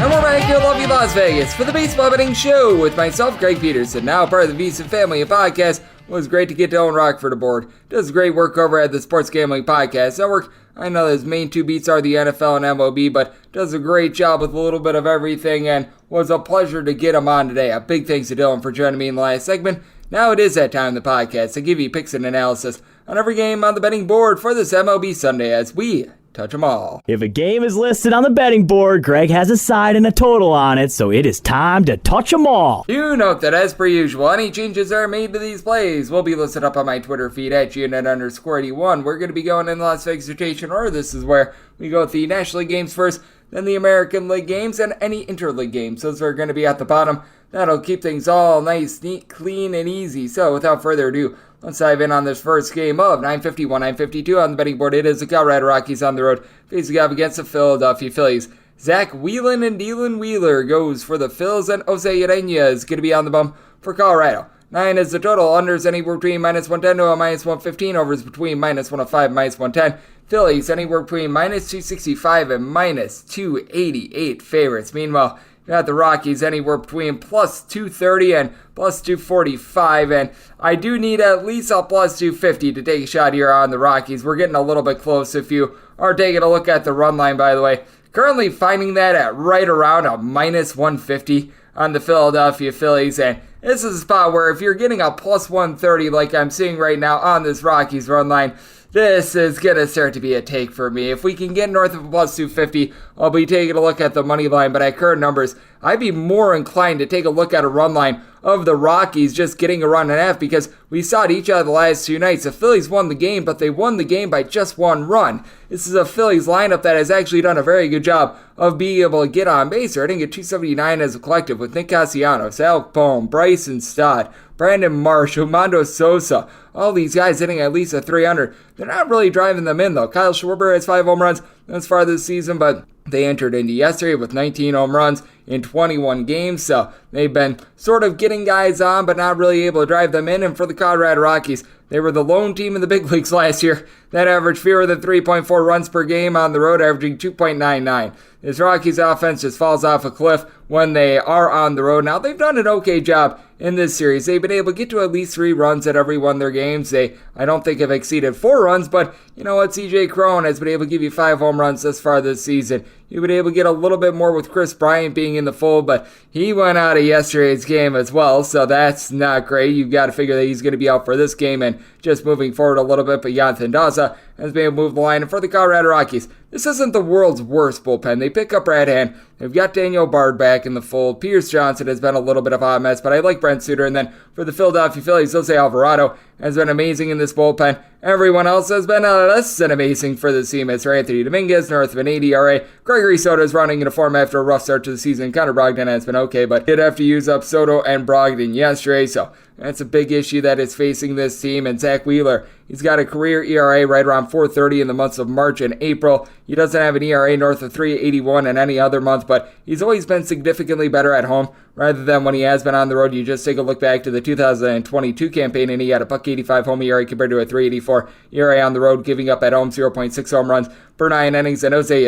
And we're back here in lovely Las Vegas for the Baseball Betting Show with myself, Greg Peterson, now part of the VSiN Family Podcast. It was great to get Dylan Rockford aboard. Does great work over at the Sports Gambling Podcast Network. I know his main two beats are the NFL and MLB, but does a great job with a little bit of everything, and was a pleasure to get him on today. A big thanks to Dylan for joining me in the last segment. Now it is that time of the podcast to give you picks and analysis on every game on the betting board for this MLB Sunday as we touch them all. If a game is listed on the betting board, Greg has a side and a total on it, so it is time to touch them all. Do note that, as per usual, any changes that are made to these plays will be listed up on my Twitter feed at GNet_81. We're going to be going in the Las Vegas rotation order. This is where we go with the National League games first, then the American League games, and any interleague games. Those are going to be at the bottom. That'll keep things all nice, neat, clean, and easy. So without further ado, let's dive in on this first game of 951, 952 on the betting board. It is the Colorado Rockies on the road facing up against the Philadelphia Phillies. Zach Whelan and Dylan Wheeler goes for the Phils, and Jose Urena is going to be on the bump for Colorado. 9 is the total. Unders anywhere between minus 110 to a minus 115. Overs between minus 105 and minus 110. Phillies anywhere between minus 265 and minus 288 favorites. Meanwhile, you got the Rockies anywhere between plus 230 and plus 245, and I do need at least a plus 250 to take a shot here on the Rockies. We're getting a little bit close if you are taking a look at the run line, by the way. Currently finding that at right around a minus 150 on the Philadelphia Phillies, and this is a spot where if you're getting a plus 130 like I'm seeing right now on this Rockies run line, this is going to start to be a take for me. If we can get north of a plus 250, I'll be taking a look at the money line. But at current numbers, I'd be more inclined to take a look at a run line of the Rockies just getting a run and a half, because we saw it each out of the last two nights. The Phillies won the game, but they won the game by just one run. This is a Phillies lineup that has actually done a very good job of being able to get on base. They're hitting at 279 as a collective with Nick Castellanos, Alec Bohm, Bryson Stott, Brandon Marsh, Armando Sosa, all these guys hitting at least a 300. They're not really driving them in, though. Kyle Schwarber has 5 home runs thus far this season, but they entered into yesterday with 19 home runs in 21 games, so they've been sort of getting guys on, but not really able to drive them in. And for the Colorado Rockies, they were the lone team in the big leagues last year that averaged fewer than 3.4 runs per game on the road, averaging 2.99. This Rockies offense just falls off a cliff when they are on the road. Now, they've done an okay job in this series. They've been able to get to at least 3 runs at every one of their games. They, I don't think, have exceeded 4 runs, but you know what? CJ Cron has been able to give you 5 home runs thus far this season. You've been able to get a little bit more with Chris Bryant being in the fold, but he went out of yesterday's game as well, so that's not great. You've got to figure that he's going to be out for this game and just moving forward a little bit, but Jonathan Daza has been able to move the line. And for the Colorado Rockies, this isn't the world's worst bullpen. They pick up Brad Hand. They've got Daniel Bard back in the fold. Pierce Johnson has been a little bit of a hot mess, but I like Brent Suter. And then for the Philadelphia Phillies, Jose Alvarado has been amazing in this bullpen. Everyone else has been less than amazing for the team. It's Anthony Dominguez, north of an 80 ERA. Gregory Soto is running into form after a rough start to the season. Connor Brogdon has been okay, but did have to use up Soto and Brogdon yesterday, so that's a big issue that is facing this team. And Zach Wheeler, he's got a career ERA right around 4.30 in the months of March and April. He doesn't have an ERA north of 3.81 in any other month, but he's always been significantly better at home rather than when he has been on the road. You just take a look back to the 2022 campaign, and he had a .85 home ERA compared to a .384 ERA on the road, giving up at home 0.6 home runs per 9 innings. And Jose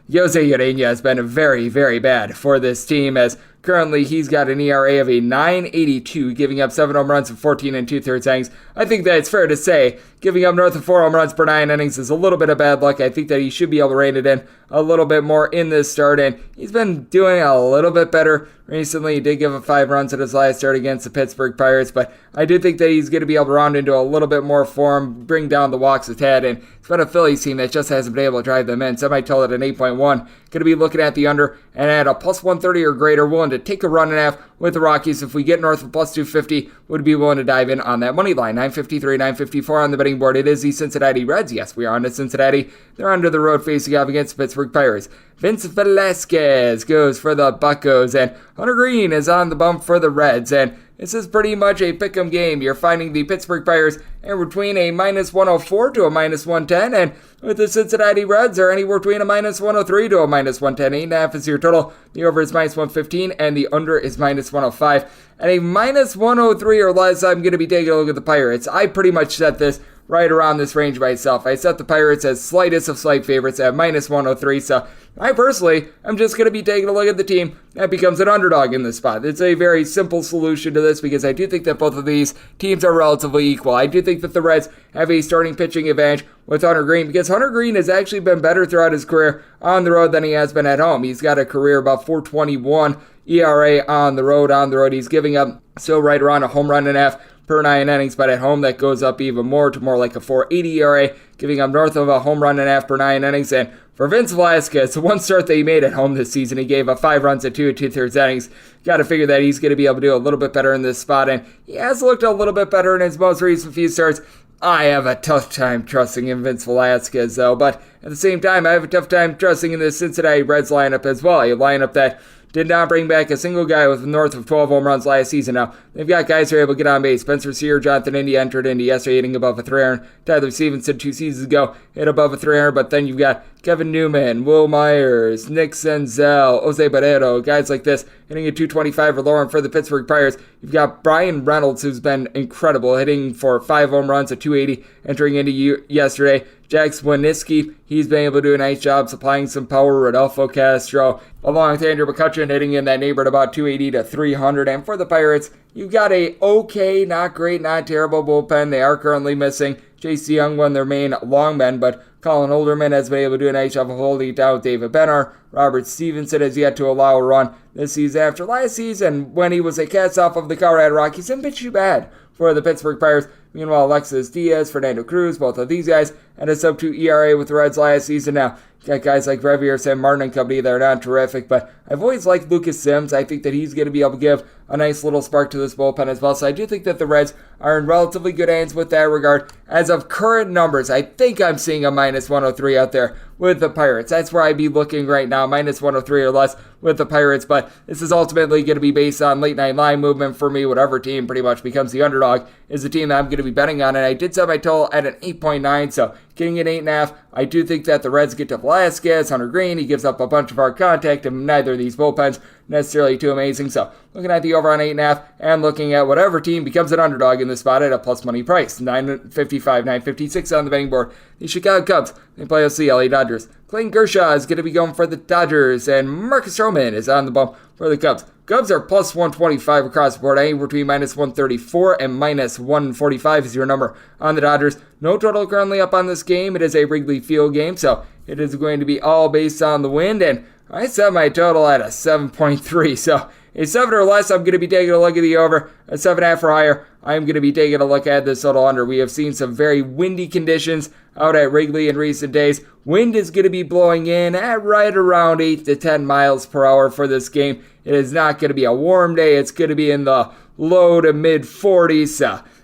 Urena has been very, very bad for this team, as currently he's got an ERA of a .982, giving up 7 home runs in 14 2/3 innings. I think that it's fair to say giving up north of 4 home runs per 9 innings is a little bit of bad luck. I think that he should be able to rein it in a little bit more in this start, and he's been doing a little bit better recently. He did give up 5 runs at his last start against the Pittsburgh Pirates, but I do think that he's going to be able to round into a little bit more form, bring down the walks a tad, and it's been a Phillies team that just hasn't been able to drive them in. Semi-total at an 8.1. Going to be looking at the under, and at a plus 130 or greater, willing to take a run and a half with the Rockies. If we get north of plus 250, would be willing to dive in on that money line. 953, 954 on the betting board. It is the Cincinnati Reds. Yes, we are on to Cincinnati. They're under the road facing off against the Pittsburgh Pirates. Vince Velasquez goes for the Buccos, and Hunter Green is on the bump for the Reds, and this is pretty much a pick'em game. You're finding the Pittsburgh Pirates anywhere between a -104 to a -110, and with the Cincinnati Reds are anywhere between a -103 to a -110. 8.5 is your total. The over is -115, and the under is -105. At a -103 or less, I'm going to be taking a look at the Pirates. I pretty much set this right around this range myself. I set the Pirates as slightest of slight favorites at -103, so I personally am just going to be taking a look at the team that becomes an underdog in this spot. It's a very simple solution to this because I do think that both of these teams are relatively equal. I do think that the Reds have a starting pitching advantage with Hunter Green because Hunter Green has actually been better throughout his career on the road than he has been at home. He's got a career about .421 ERA on the road. He's giving up still right around a home run and a half per 9 innings, but at home that goes up even more to more like a .480 ERA, giving up north of a home run and a half per 9 innings. And for Vince Velasquez, the one start that he made at home this season, he gave up 5 runs at 2 2/3 innings. Got to figure that he's going to be able to do a little bit better in this spot, and he has looked a little bit better in his most recent few starts. I have a tough time trusting in Vince Velasquez, though, but at the same time, I have a tough time trusting in the Cincinnati Reds lineup as well, a lineup that did not bring back a single guy with north of 12 home runs last season. Now, they've got guys who are able to get on base. Spencer Steer, Jonathan India entered into yesterday hitting above a 300. Tyler Stevenson 2 seasons ago hit above a 300, but then you've got Kevin Newman, Will Myers, Nick Senzel, Jose Barrero, guys like this hitting a 225 or lower. And for the Pittsburgh Pirates, you've got Brian Reynolds, who's been incredible, hitting for 5 home runs at 280 entering into yesterday. Jack Swaniski, he's been able to do a nice job supplying some power. Rodolfo Castro, along with Andrew McCutcheon, hitting in that neighborhood about 280 to 300. And for the Pirates, you've got a okay, not great, not terrible bullpen. They are currently missing J.C. Young, one of their main longmen, but Colin Olderman has been able to do a nice job of holding it down with David Benner. Robert Stevenson has yet to allow a run this season after last season when he was a cast-off of the Colorado Rockies. Didn't pitch too bad for the Pittsburgh Pirates. Meanwhile, Alexis Diaz, Fernando Cruz, both of these guys had a sub-2 ERA with the Reds last season. Now, you got guys like Revier, Sam Martin and company that are not terrific, but I've always liked Lucas Sims. I think that he's going to be able to give a nice little spark to this bullpen as well. So I do think that the Reds are in relatively good hands with that regard. As of current numbers, I think I'm seeing a -103 out there with the Pirates. That's where I'd be looking right now, -103 or less with the Pirates. But this is ultimately going to be based on late night line movement for me. Whatever team pretty much becomes the underdog is the team that I'm going to be betting on. And I did set my total at an 8.9, so getting an 8.5. I do think that the Reds get to Velasquez, Hunter Green. He gives up a bunch of hard contact, and neither of these bullpens necessarily too amazing. So looking at the over on 8.5 and looking at whatever team becomes an underdog in this spot at a plus money price. 955, 956 on the betting board. The Chicago Cubs, they play with the LA Dodgers. Clayton Kershaw is going to be going for the Dodgers, and Marcus Stroman is on the bump for the Cubs. Cubs are plus 125 across the board. Anywhere between -134 and -145 is your number on the Dodgers. No total currently up on this game. It is a Wrigley Field game, so it is going to be all based on the wind, and I set my total at a 7.3, so a 7 or less, I'm going to be taking a look at the over. A 7.5 or higher, I'm going to be taking a look at this total under. We have seen some very windy conditions out at Wrigley in recent days. Wind is going to be blowing in at right around 8 to 10 miles per hour for this game. It is not going to be a warm day. It's going to be in the low to mid 40s.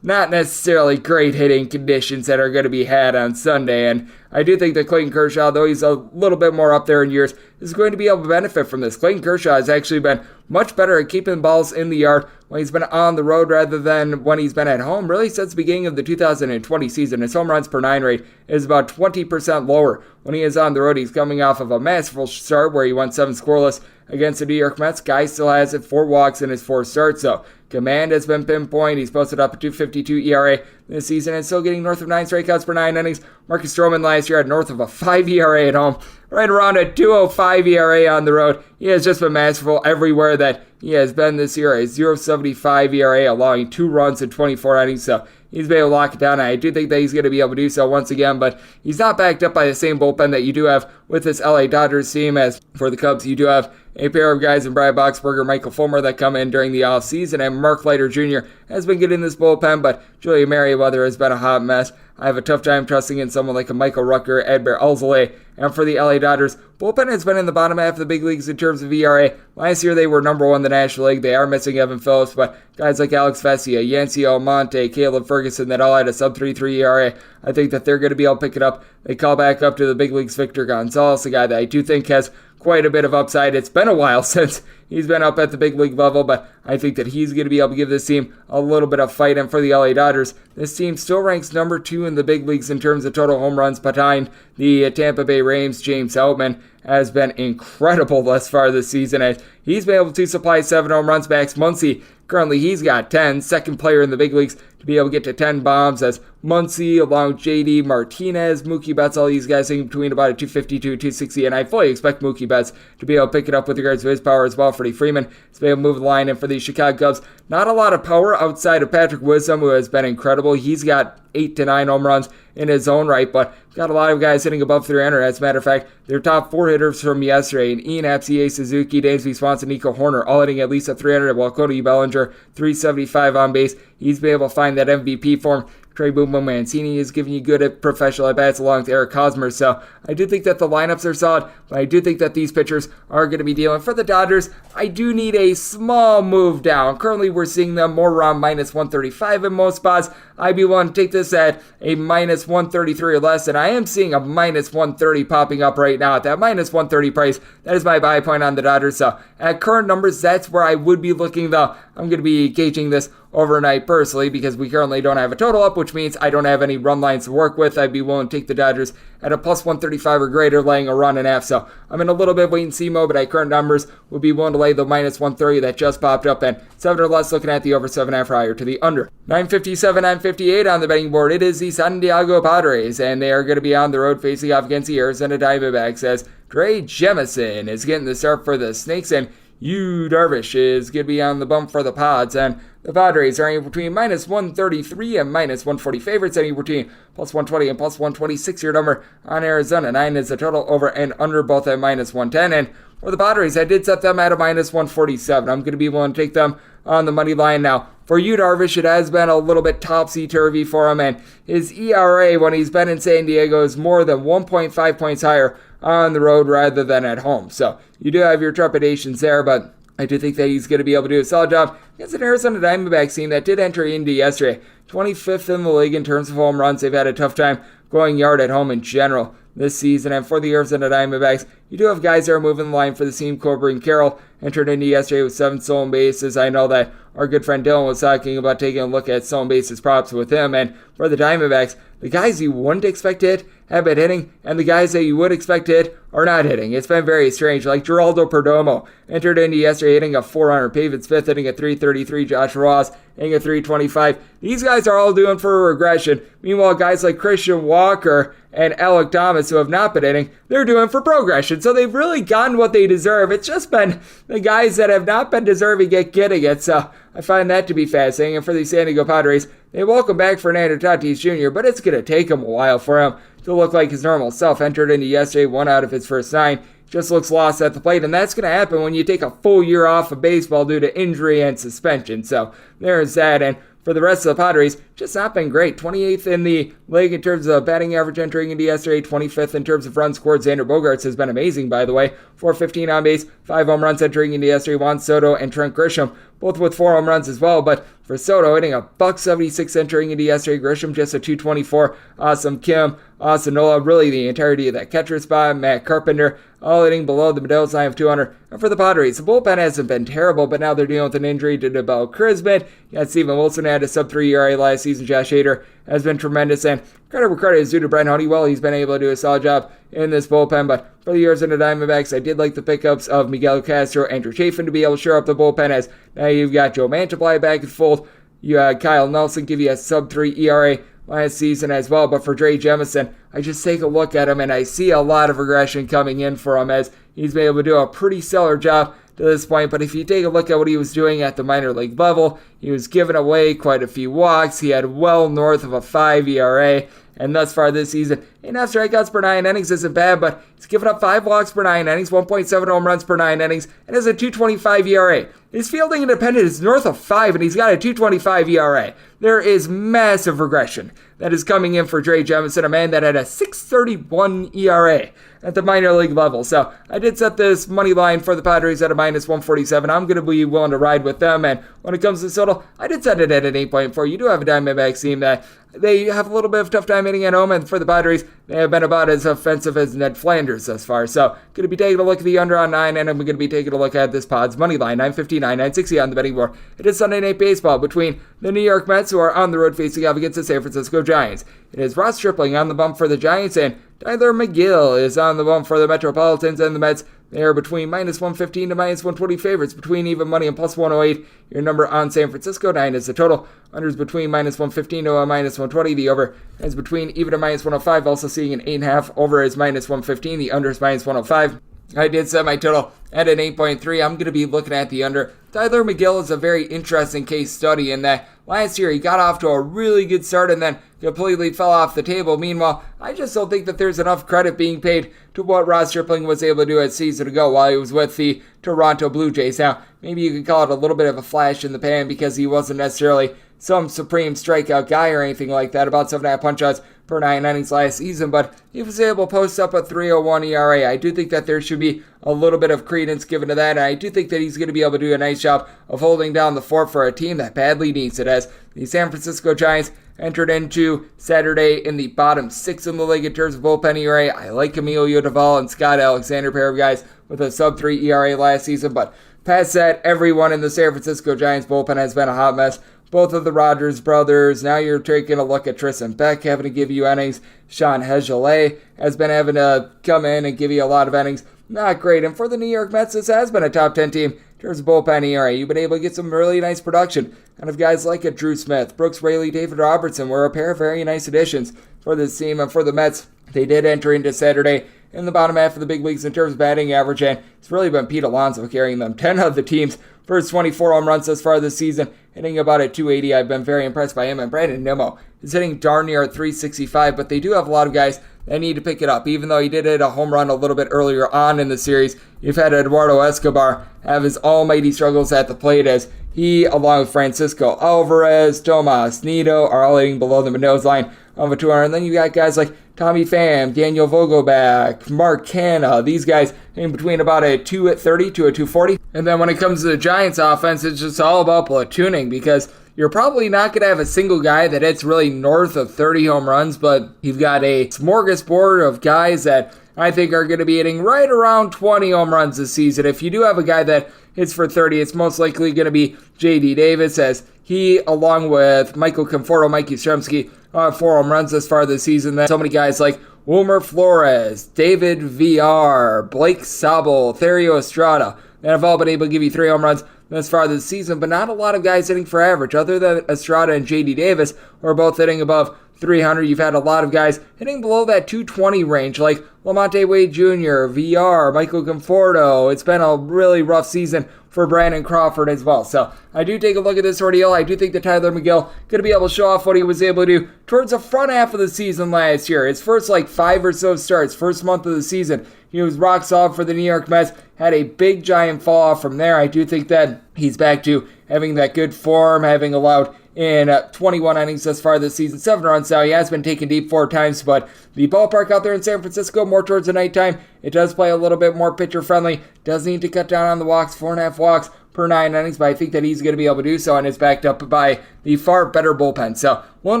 not necessarily great hitting conditions that are going to be had on Sunday. And I do think that Clayton Kershaw, though he's a little bit more up there in years, is going to be able to benefit from this. Clayton Kershaw has actually been much better at keeping balls in the yard when he's been on the road rather than when he's been at home. Really, since the beginning of the 2020 season, his home runs per nine rate is about 20% lower when he is on the road. He's coming off of a masterful start where he won 7 scoreless against the New York Mets. Guy still has it 4 walks in his 4 starts, so command has been pinpoint. He's posted up a 2.52 ERA this season and still getting north of 9 strikeouts per 9 innings. Marcus Stroman last year had north of a 5 ERA at home, right around a 2.05 ERA on the road. He has just been masterful everywhere that he has been this year. A 0.75 ERA, allowing 2 runs in 24 innings, so he's been able to lock it down. I do think that he's going to be able to do so once again, but he's not backed up by the same bullpen that you do have with this LA Dodgers team. As for the Cubs, you do have a pair of guys in Brad Boxberger, Michael Fulmer that come in during the offseason, and Mark Leiter Jr. has been getting this bullpen, but Julian Merriweather has been a hot mess. I have a tough time trusting in someone like a Michael Rucker, Edbert Alzolay, and for the LA Dodgers, bullpen has been in the bottom half of the big leagues in terms of ERA. Last year they were number 1 in the National League. They are missing Evan Phillips, but guys like Alex Vesia, Yancy Almonte, Caleb Ferguson that all had a sub-3.3 ERA, I think that they're going to be able to pick it up. They call back up to the big leagues Victor Gonzalez, a guy that I do think has quite a bit of upside. It's been a while since he's been up at the big league level, but I think that he's going to be able to give this team a little bit of fight. And for the LA Dodgers, this team still ranks number 2 in the big leagues in terms of total home runs behind the Tampa Bay Rays. James Outman has been incredible thus far this season, as he's been able to supply 7 home runs. Max Muncy, currently he's got 10, second player in the big leagues to be able to get to 10 bombs, as Muncy, along with JD Martinez, Mookie Betts, all these guys sitting between about a 252, 260, and I fully expect Mookie Betts to be able to pick it up with regards to his power as well. Freddie Freeman has been able to move the line, and for the Chicago Cubs, not a lot of power outside of Patrick Wisdom, who has been incredible. He's got 8 to 9 home runs in his own right, but got a lot of guys hitting above 300. As a matter of fact, their top 4 hitters from yesterday, and Ian Happ, C.A. Suzuki, Dansby Swanson, Nico Horner, all hitting at least a 300, while Cody Bellinger, 375 on base. He's been able to find that MVP form. Trey Boomer Mancini is giving you good professional at-bats along with Eric Hosmer, so I do think that the lineups are solid, but I do think that these pitchers are going to be dealing. For the Dodgers, I do need a small move down. Currently, we're seeing them more around minus 135 in most spots. I'd be willing to take this at a minus 133 or less, and I am seeing a minus 130 popping up right now. At that minus 130 price, that is my buy point on the Dodgers, so at current numbers, that's where I would be looking, though. I'm going to be gauging this overnight personally because we currently don't have a total up, which means I don't have any run lines to work with. I'd be willing to take the Dodgers at a plus 135 or greater, laying a run and a half. So I'm in a little bit of wait and see mode, but at current numbers, would be willing to lay the minus 130 that just popped up, and 7 or less looking at the over 7.5 higher to the under. 957, 958 on the betting board. It is the San Diego Padres, and they are going to be on the road facing off against the Arizona Diamondbacks, as Trey Jemison is getting the start for the Snakes, and Yu Darvish is going to be on the bump for the Pods, and the Padres are anywhere between minus 133 and minus 140 favorites, anywhere between plus 120 and plus 126 your number on Arizona. 9 is the total, over and under both at minus 110, and for the Padres, I did set them at a minus 147. I'm going to be willing to take them on the money line now. For Yu Darvish, it has been a little bit topsy-turvy for him, and his ERA when he's been in San Diego is more than 1.5 points higher on the road rather than at home. So you do have your trepidations there, but I do think that he's going to be able to do a solid job against an Arizona Diamondbacks team that did enter into yesterday 25th in the league in terms of home runs. They've had a tough time going yard at home in general this season. And for the Arizona Diamondbacks, you do have guys that are moving the line for the team. Corbin Carroll entered into yesterday with 7 stolen bases. I know that our good friend Dylan was talking about taking a look at stolen bases props with him. And for the Diamondbacks, the guys you wouldn't expect to hit have been hitting, and the guys that you would expect to hit are not hitting. It's been very strange. Like Geraldo Perdomo entered into yesterday hitting a 400. Pavin's fifth hitting a 333. Josh Ross hitting a 325. These guys are all doing for a regression. Meanwhile, guys like Christian Walker and Alec Thomas, who have not been hitting, they're doing for progression. So they've really gotten what they deserve. It's just been the guys that have not been deserving getting it. So I find that to be fascinating. And for the San Diego Padres, they welcome back Fernando Tatis Jr., but it's going to take him a while for him to look like his normal self. Entered into yesterday, 1 out of his first 9. Just looks lost at the plate, and that's going to happen when you take a full year off of baseball due to injury and suspension. So there's that. And for the rest of the Padres, just not been great. 28th in the league in terms of batting average entering into yesterday, 25th in terms of runs scored. Xander Bogaerts has been amazing, by the way. 415 on base, 5 home runs entering into yesterday. Juan Soto and Trent Grisham, both with 4 home runs as well. But for Soto, hitting a $176 entering into yesterday. Grisham just a 224. Awesome Kim, Austin Nola, really the entirety of that catcher spot. Matt Carpenter, all hitting below the Mendoza line of 200. And for the Padres, the bullpen hasn't been terrible, but now they're dealing with an injury to DeBell Crisman. You got Steven Wilson had a sub-3 ERA last season. Josh Hader has been tremendous, and credit where credit is due to Brent Honeywell. He's been able to do a solid job in this bullpen, but for the years in the Diamondbacks, I did like the pickups of Miguel Castro, Andrew Chafin to be able to shore up the bullpen, as now you've got Joe Mantiply back in fold. You had Kyle Nelson give you a sub-3 ERA last season as well, but for Dre Jemison, I just take a look at him and I see a lot of regression coming in for him, as he's been able to do a pretty stellar job to this point. But if you take a look at what he was doing at the minor league level, he was giving away quite a few walks. He had well north of a 5 ERA, and thus far this season, enough strikeouts per 9 innings isn't bad, but he's given up 5 walks per 9 innings, 1.7 home runs per 9 innings, and has a 2.25 ERA. His fielding independent is north of 5, and he's got a 2.25 ERA. There is massive regression that is coming in for Dre Jemison, a man that had a 6.31 ERA at the minor league level. So I did set this money line for the Padres at a minus 147. I'm going to be willing to ride with them. And when it comes to total, I did set it at an 8.4. You do have a Diamondbacks team that they have a little bit of tough time hitting at home, and for the Padres, they have been about as offensive as Ned Flanders thus far. So going to be taking a look at the under on 9, and I'm going to be taking a look at this Pod's money line, 959, 960 on the betting board. It is Sunday Night Baseball between the New York Mets, who are on the road facing off against the San Francisco Giants. It is Ross Stripling on the bump for the Giants, and Tyler McGill is on the bump for the Metropolitans, and the Mets, they are between minus 115 to minus 120 favorites, between even money and plus 108. Your number on San Francisco, 9 is the total. Under is between minus 115 to minus 120. The over is between even to minus 105. Also seeing an 8.5. Over is minus 115. The under is minus 105. I did set my total at an 8.3. I'm going to be looking at the under. Tyler McGill is a very interesting case study in that last year he got off to a really good start and then completely fell off the table. Meanwhile, I just don't think that there's enough credit being paid to what Ross Stripling was able to do a season ago while he was with the Toronto Blue Jays. Now, maybe you could call it a little bit of a flash in the pan because he wasn't necessarily some supreme strikeout guy or anything like that, about 7.5 punch-outs per 9 innings last season, but he was able to post up a 3.01 ERA. I do think that there should be a little bit of credence given to that, and I do think that he's going to be able to do a nice job of holding down the fort for a team that badly needs it, as the San Francisco Giants entered into Saturday in the bottom 6 in the league in terms of bullpen ERA. I like Emilio Duvall and Scott Alexander, pair of guys with a sub-3 ERA last season, but past that, everyone in the San Francisco Giants bullpen has been a hot mess. Both of the Rogers brothers. Now you're taking a look at Tristan Beck having to give you innings. Sean Hegelet has been having to come in and give you a lot of innings. Not great. And for the New York Mets, this has been a top 10 team in terms of bullpen ERA. You've been able to get some really nice production out of guys like Drew Smith, Brooks Raley, David Robertson were a pair of very nice additions for this team. And for the Mets, they did enter into Saturday in the bottom half of the big leagues in terms of batting average, and it's really been Pete Alonso carrying them. 10 of the team's first 24 home runs thus far this season, hitting about at 280. I've been very impressed by him, and Brandon Nimmo is hitting darn near at 365, but they do have a lot of guys that need to pick it up. Even though he did hit a home run a little bit earlier on in the series, you've had Eduardo Escobar have his almighty struggles at the plate, as he, along with Francisco Alvarez, Tomas Nido, are all hitting below the Mendoza line of a 200. And then you got guys like Tommy Pham, Daniel Vogelback, Mark Canha. These guys in between about a 230 to a 240. And then when it comes to the Giants offense, it's just all about platooning, because you're probably not going to have a single guy that hits really north of 30 home runs, but you've got a smorgasbord of guys that I think are going to be hitting right around 20 home runs this season. If you do have a guy that hits for 30, it's most likely going to be J.D. Davis, as he, along with Michael Conforto, Mike Yastrzemski, 4 home runs thus far this season. Then so many guys like Wilmer Flores, David Villar, Blake Sabel, Therio Estrada, that have all been able to give you 3 home runs thus far this season, but not a lot of guys hitting for average. Other than Estrada and J.D. Davis, who are both hitting above 300, you've had a lot of guys hitting below that 220 range, like Lamonte Wade Jr., VR, Michael Conforto. It's been a really rough season for Brandon Crawford as well. So I do take a look at this ordeal. I do think that Tyler McGill going to be able to show off what he was able to do towards the front half of the season last year. His first 5 or so starts, first month of the season, he was rock solid for the New York Mets, had a big giant fall off from there. I do think that he's back to having that good form, having allowed in 21 innings thus far this season. 7 runs now. He has been taken deep 4 times, but the ballpark out there in San Francisco, more towards the nighttime, it does play a little bit more pitcher friendly. Does need to cut down on the walks, 4.5 walks per 9 innings, but I think that he's going to be able to do so, and it's backed up by the far better bullpen. So, willing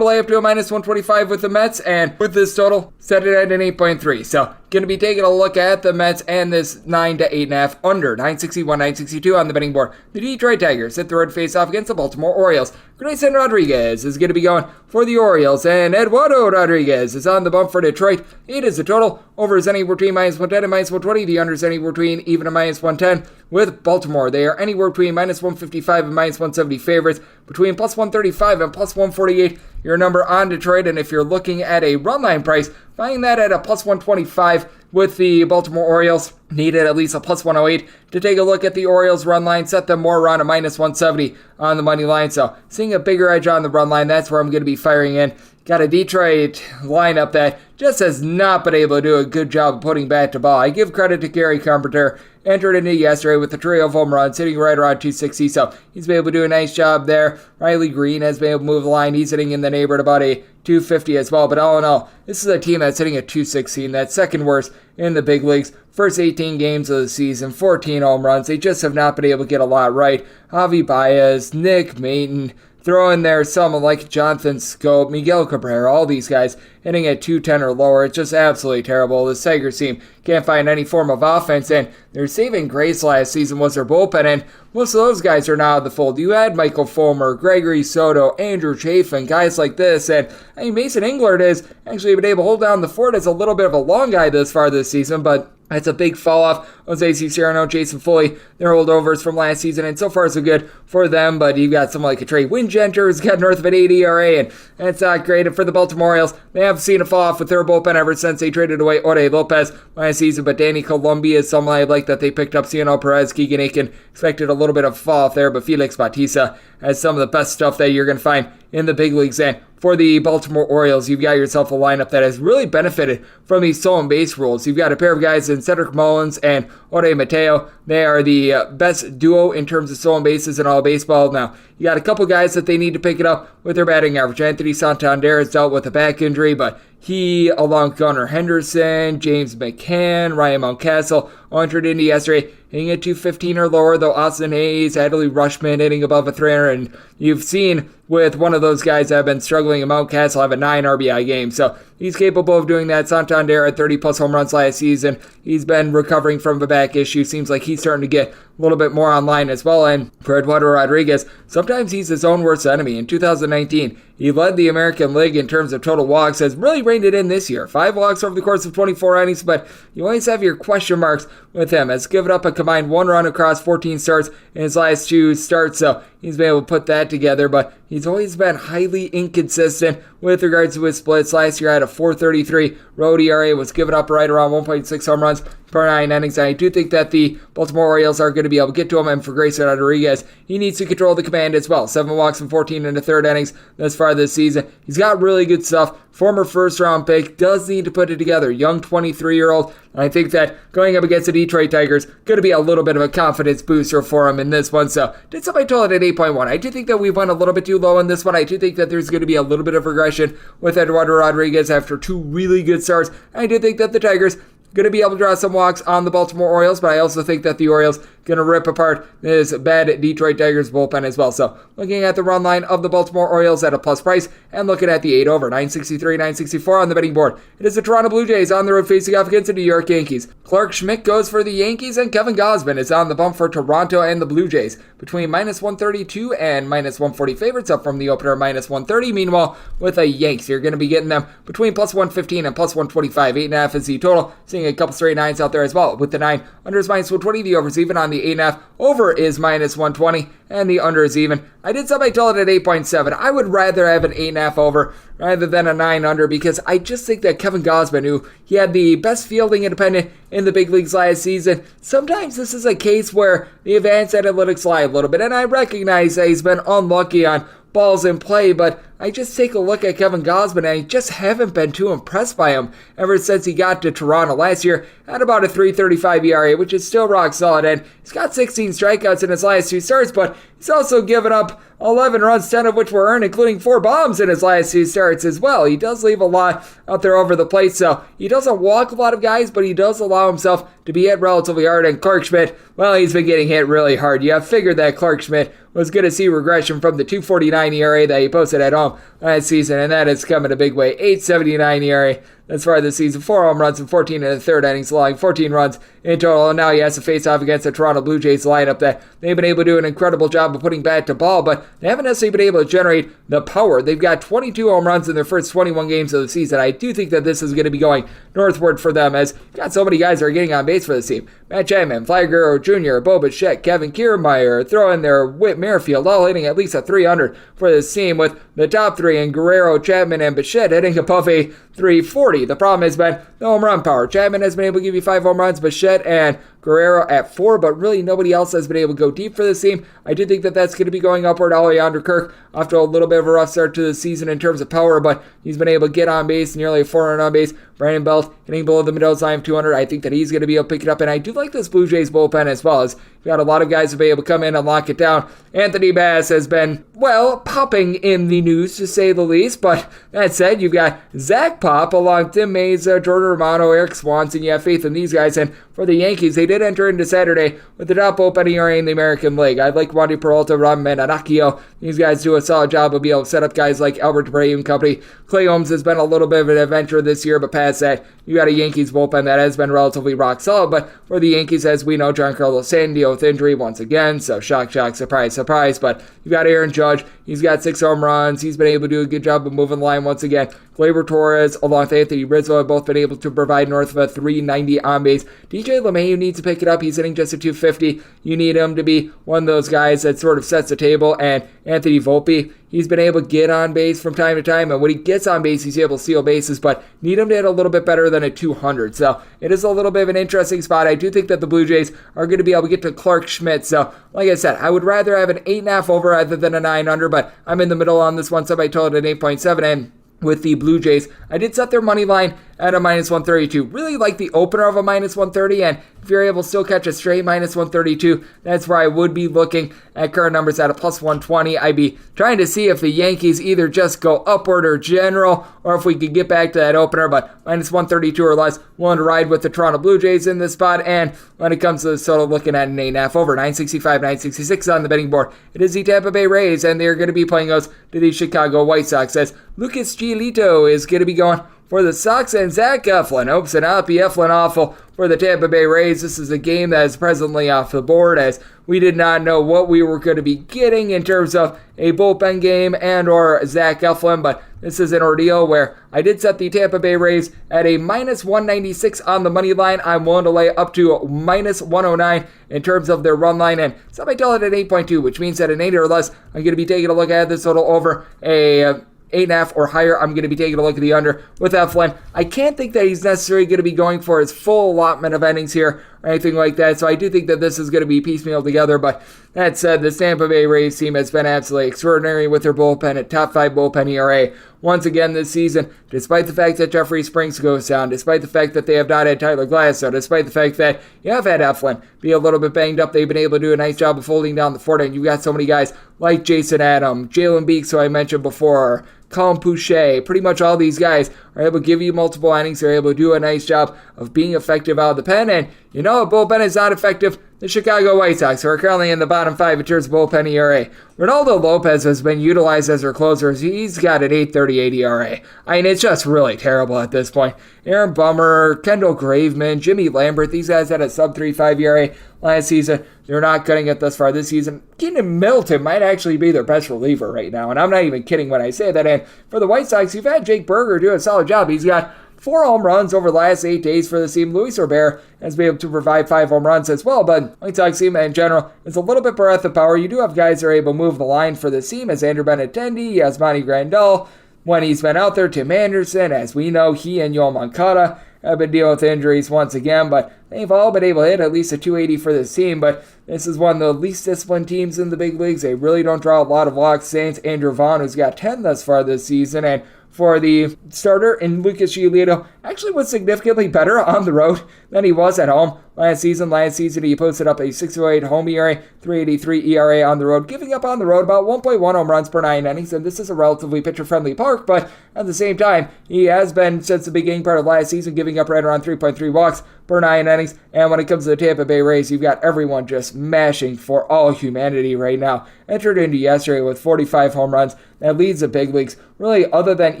to lay up to a minus 125 with the Mets, and with this total, set it at an 8.3. So, going to be taking a look at the Mets and this 9 to 8.5 under 961, 962 on the betting board. The Detroit Tigers hit the road face-off against the Baltimore Orioles. Grayson Rodriguez is going to be going for the Orioles, and Eduardo Rodriguez is on the bump for Detroit. 8 is the total. Over is anywhere between minus 110 and minus 120. The under is anywhere between even and minus 110. With Baltimore, they are anywhere between minus 155 and minus 170 favorites, between plus 135 and plus 148. Your number on Detroit, and if you're looking at a run line price, find that at a plus 125 with the Baltimore Orioles. Needed at least a plus 108 to take a look at the Orioles run line, set them more around a minus 170 on the money line. So seeing a bigger edge on the run line, that's where I'm going to be firing in. Got a Detroit lineup that just has not been able to do a good job of putting bat to ball. I give credit to Gary Carpenter. Entered into yesterday with a trio of home runs, hitting right around 260, so he's been able to do a nice job there. Riley Green has been able to move the line. He's hitting in the neighborhood about a 250 as well, but all in all, this is a team that's hitting at 216. That's second worst in the big leagues. First 18 games of the season, 14 home runs. They just have not been able to get a lot right. Javi Baez, Nick Maton, throw in there someone like Jonathan Scope, Miguel Cabrera, all these guys hitting at 210 or lower. It's just absolutely terrible. The Tigers team can't find any form of offense, and their saving grace last season was their bullpen, and most of those guys are now out of the fold. You had Michael Fulmer, Gregory Soto, Andrew Chafin, guys like this, and I mean, Mason Englert has actually been able to hold down the fort as a little bit of a long guy this far this season, but that's a big fall-off. Jose Cicero, Jason Foley, their holdovers from last season, and so far so good for them, but you've got someone like a Trey Wingenter who's got north of an 80 ERA, and that's not great. And for the Baltimore Orioles, they have seen a fall-off with their bullpen ever since they traded away Ode Lopez last season, but Danny Columbia is someone I like that they picked up. Cianel Perez, Keegan Aiken, expected a little bit of fall-off there, but Felix Bautista has some of the best stuff that you're going to find in the big leagues, and for the Baltimore Orioles, you've got yourself a lineup that has really benefited from these stolen base rules. You've got a pair of guys in Cedric Mullins and Ode Mateo. They are the best duo in terms of stolen bases in all baseball. Now, you got a couple guys that they need to pick it up with their batting average. Anthony Santander has dealt with a back injury, but he, along with Gunnar Henderson, James McCann, Ryan Mountcastle, all entered into yesterday, hitting at 215 or lower, though Austin Hayes, Adley Rushman hitting above a 300, and you've seen with one of those guys that have been struggling in Mountcastle have a 9 RBI game, so he's capable of doing that. Santander had 30-plus home runs last season. He's been recovering from a back issue. Seems like he's starting to get a little bit more online as well, and for Eduardo Rodriguez, sometimes he's his own worst enemy. In 2019, he led the American League in terms of total walks, has really reined it in this year. 5 walks over the course of 24 innings, but you always have your question marks with him. Has given up a combined 1 run across 14 starts in his last 2 starts, so he's been able to put that together, but he's always been highly inconsistent with regards to his splits. Last year, I had a 4.33 road ERA, was given up right around 1.6 home runs per 9 innings. And I do think that the Baltimore Orioles are going to be able to get to him, and for Grayson Rodriguez, he needs to control the command as well. 7 walks and 14 in the 3rd innings thus far this season. He's got really good stuff. Former first-round pick, does need to put it together. Young 23-year-old. And I think that going up against the Detroit Tigers, going to be a little bit of a confidence booster for him in this one. So, did somebody told it at 8.1. I do think that we went a little bit too low in this one. I do think that there's going to be a little bit of regression with Eduardo Rodriguez after 2 really good starts. I do think that the Tigers going to be able to draw some walks on the Baltimore Orioles, but I also think that the Orioles going to rip apart this bad Detroit Tigers bullpen as well. So looking at the run line of the Baltimore Orioles at a plus price and looking at the 8 over, 963, 964 on the betting board. It is the Toronto Blue Jays on the road facing off against the New York Yankees. Clark Schmidt goes for the Yankees, and Kevin Gausman is on the bump for Toronto and the Blue Jays. Between minus 132 and minus 140 favorites, up from the opener minus 130. Meanwhile, with the Yanks, you're going to be getting them between plus 115 and plus 125. 8.5 is the total. Seeing a couple straight 9s out there as well. With the 9, under is minus 120. The over is even on the 8.5. Over is minus 120. And the under is even. I did somebody tell it at 8.7. I would rather have an 8.5 over rather than a 9 under, because I just think that Kevin Gausman, who he had the best fielding independent in the big leagues last season, sometimes this is a case where the advanced analytics lie a little bit, and I recognize that he's been unlucky on balls in play, but I just take a look at Kevin Gausman, and I just haven't been too impressed by him ever since he got to Toronto last year. Had about a 3.35 ERA, which is still rock solid, and he's got 16 strikeouts in his last 2 starts, but he's also given up 11 runs, 10 of which were earned, including 4 bombs in his last 2 starts as well. He does leave a lot out there over the plate, so he doesn't walk a lot of guys, but he does allow himself to be hit relatively hard. And Clark Schmidt, well, he's been getting hit really hard. You figured that Clark Schmidt was going to see regression from the 2.49 ERA that he posted at home last season, and that has come in a big way. 8.79 ERA. That's far this season. 4 home runs and 14 in the third innings, allowing 14 runs in total. And now he has to face off against the Toronto Blue Jays lineup that they've been able to do an incredible job of putting bat to ball, but they haven't necessarily been able to generate the power. They've got 22 home runs in their first 21 games of the season. I do think that this is going to be going northward for them, as you've got so many guys that are getting on base for this team. Matt Chapman, Vlad Guerrero Jr., Bo Bichette, Kevin Kiermaier, throw in there Whit Merrifield, all hitting at least a 300 for this team, with the top 3 in Guerrero, Chapman, and Bichette hitting above a 340. The problem has been the home run power. Chapman has been able to give you 5 home runs, Bichette and Guerrero at 4, but really nobody else has been able to go deep for this team. I do think that that's going to be going upward. Alejandro Kirk, after a little bit of a rough start to the season in terms of power, but he's been able to get on base, nearly a 400 on base. Brandon Belt hitting below the middle line of 200. I think that he's going to be able to pick it up, and I do like this Blue Jays bullpen as well, as you've got a lot of guys who have been able to come in and lock it down. Anthony Bass has been, well, popping in the news, to say the least, but that said, you've got Zach Pop along Tim Mayza, Jordan Romano, Eric Swanson. You have faith in these guys, and for the Yankees, they did enter into Saturday with the top bullpen ERA in the American League. I'd like Wandy Peralta, Ron Mananakio. These guys do a solid job of being able to set up guys like Albert Abreu and company. Clay Holmes has been a little bit of an adventure this year, but past that, you got a Yankees bullpen that has been relatively rock solid. But for the Yankees, as we know, Giancarlo Stanton with injury once again, so shock, surprise, surprise. But you got Aaron Judge. He's got 6 home runs. He's been able to do a good job of moving the line once again. Gleyber Torres, along with Anthony Rizzo, have both been able to provide north of a 390 on base. DJ LeMahieu needs to pick it up. He's hitting just a 250. You need him to be one of those guys that sort of sets the table. And Anthony Volpe, he's been able to get on base from time to time, and when he gets on base, he's able to steal bases, but need him to hit a little bit better than a 200. So it is a little bit of an interesting spot. I do think that the Blue Jays are going to be able to get to Clark Schmidt. So like I said, I would rather have an 8.5 over rather than a 9 under, but I'm in the middle on this one. Somebody told it at 8.7, and with the Blue Jays, I did set their money line at a minus 132. Really like the opener of a minus 130, and if you're able to still catch a straight minus 132, that's where I would be looking at current numbers at a plus 120. I'd be trying to see if the Yankees either just go upward or general, or if we could get back to that opener, but minus 132 or less, willing to ride with the Toronto Blue Jays in this spot. And when it comes to the total, looking at an 8.5 over, 965, 966 on the betting board. It is the Tampa Bay Rays, and they're going to be playing us to the Chicago White Sox, as Lucas Giolito is going to be going for the Sox, and Zach Eflin hopes to not be Eflin awful for the Tampa Bay Rays. This is a game that is presently off the board, as we did not know what we were going to be getting in terms of a bullpen game and or Zach Eflin, but this is an ordeal where I did set the Tampa Bay Rays at a minus 196 on the money line. I'm willing to lay up to minus 109 in terms of their run line, and somebody tell it at 8.2, which means that an 8 or less, I'm going to be taking a look at this total over a 8.5 or higher. I'm going to be taking a look at the under with Eflin. I can't think that he's necessarily going to be going for his full allotment of innings here or anything like that, so I do think that this is going to be piecemeal together. But that said, the Tampa Bay Rays team has been absolutely extraordinary with their bullpen at top 5 bullpen ERA once again this season, despite the fact that Jeffrey Springs goes down, despite the fact that they have not had Tyler Glasnow, despite the fact that you have had Eflin be a little bit banged up. They've been able to do a nice job of holding down the fort, and you've got so many guys like Jason Adam, Jalen Beeks, who I mentioned before, Colin Pouchet. Pretty much all these guys are able to give you multiple innings. They're able to do a nice job of being effective out of the pen. And you know, a bullpen is not effective. The Chicago White Sox, who are currently in the bottom 5 in terms of bullpen ERA. Ronaldo Lopez has been utilized as their closer. He's got an 8.38 ERA. I mean, it's just really terrible at this point. Aaron Bummer, Kendall Graveman, Jimmy Lambert, these guys had a sub 3.5 ERA last season. They're not cutting it thus far this season. Keenan Middleton might actually be their best reliever right now, and I'm not even kidding when I say that. And for the White Sox, you've had Jake Berger do a solid job. He's got 4 home runs over the last 8 days for the team. Luis Robert has been able to provide 5 home runs as well, but White Sox team in general is a little bit breath of power. You do have guys that are able to move the line for the team, as Andrew Benintendi, Yasmani Grandal, when he's been out there, Tim Anderson, as we know, he and Yoel Moncada have been dealing with injuries once again, but they've all been able to hit at least a 280 for this team. But this is one of the least disciplined teams in the big leagues. They really don't draw a lot of walks. Saints, Andrew Vaughn, who's got 10 thus far this season, and for the starter in Lucas Giolito, actually was significantly better on the road than he was at home last season. Last season, he posted up a 6.08 home ERA, 3.83 ERA on the road, giving up on the road about 1.1 home runs per 9 innings, and this is a relatively pitcher-friendly park, but at the same time, he has been, since the beginning part of last season, giving up right around 3.3 walks per 9 innings, and when it comes to the Tampa Bay Rays, you've got everyone just mashing for all humanity right now. Entered into yesterday with 45 home runs, that leads the big leagues. Really, other than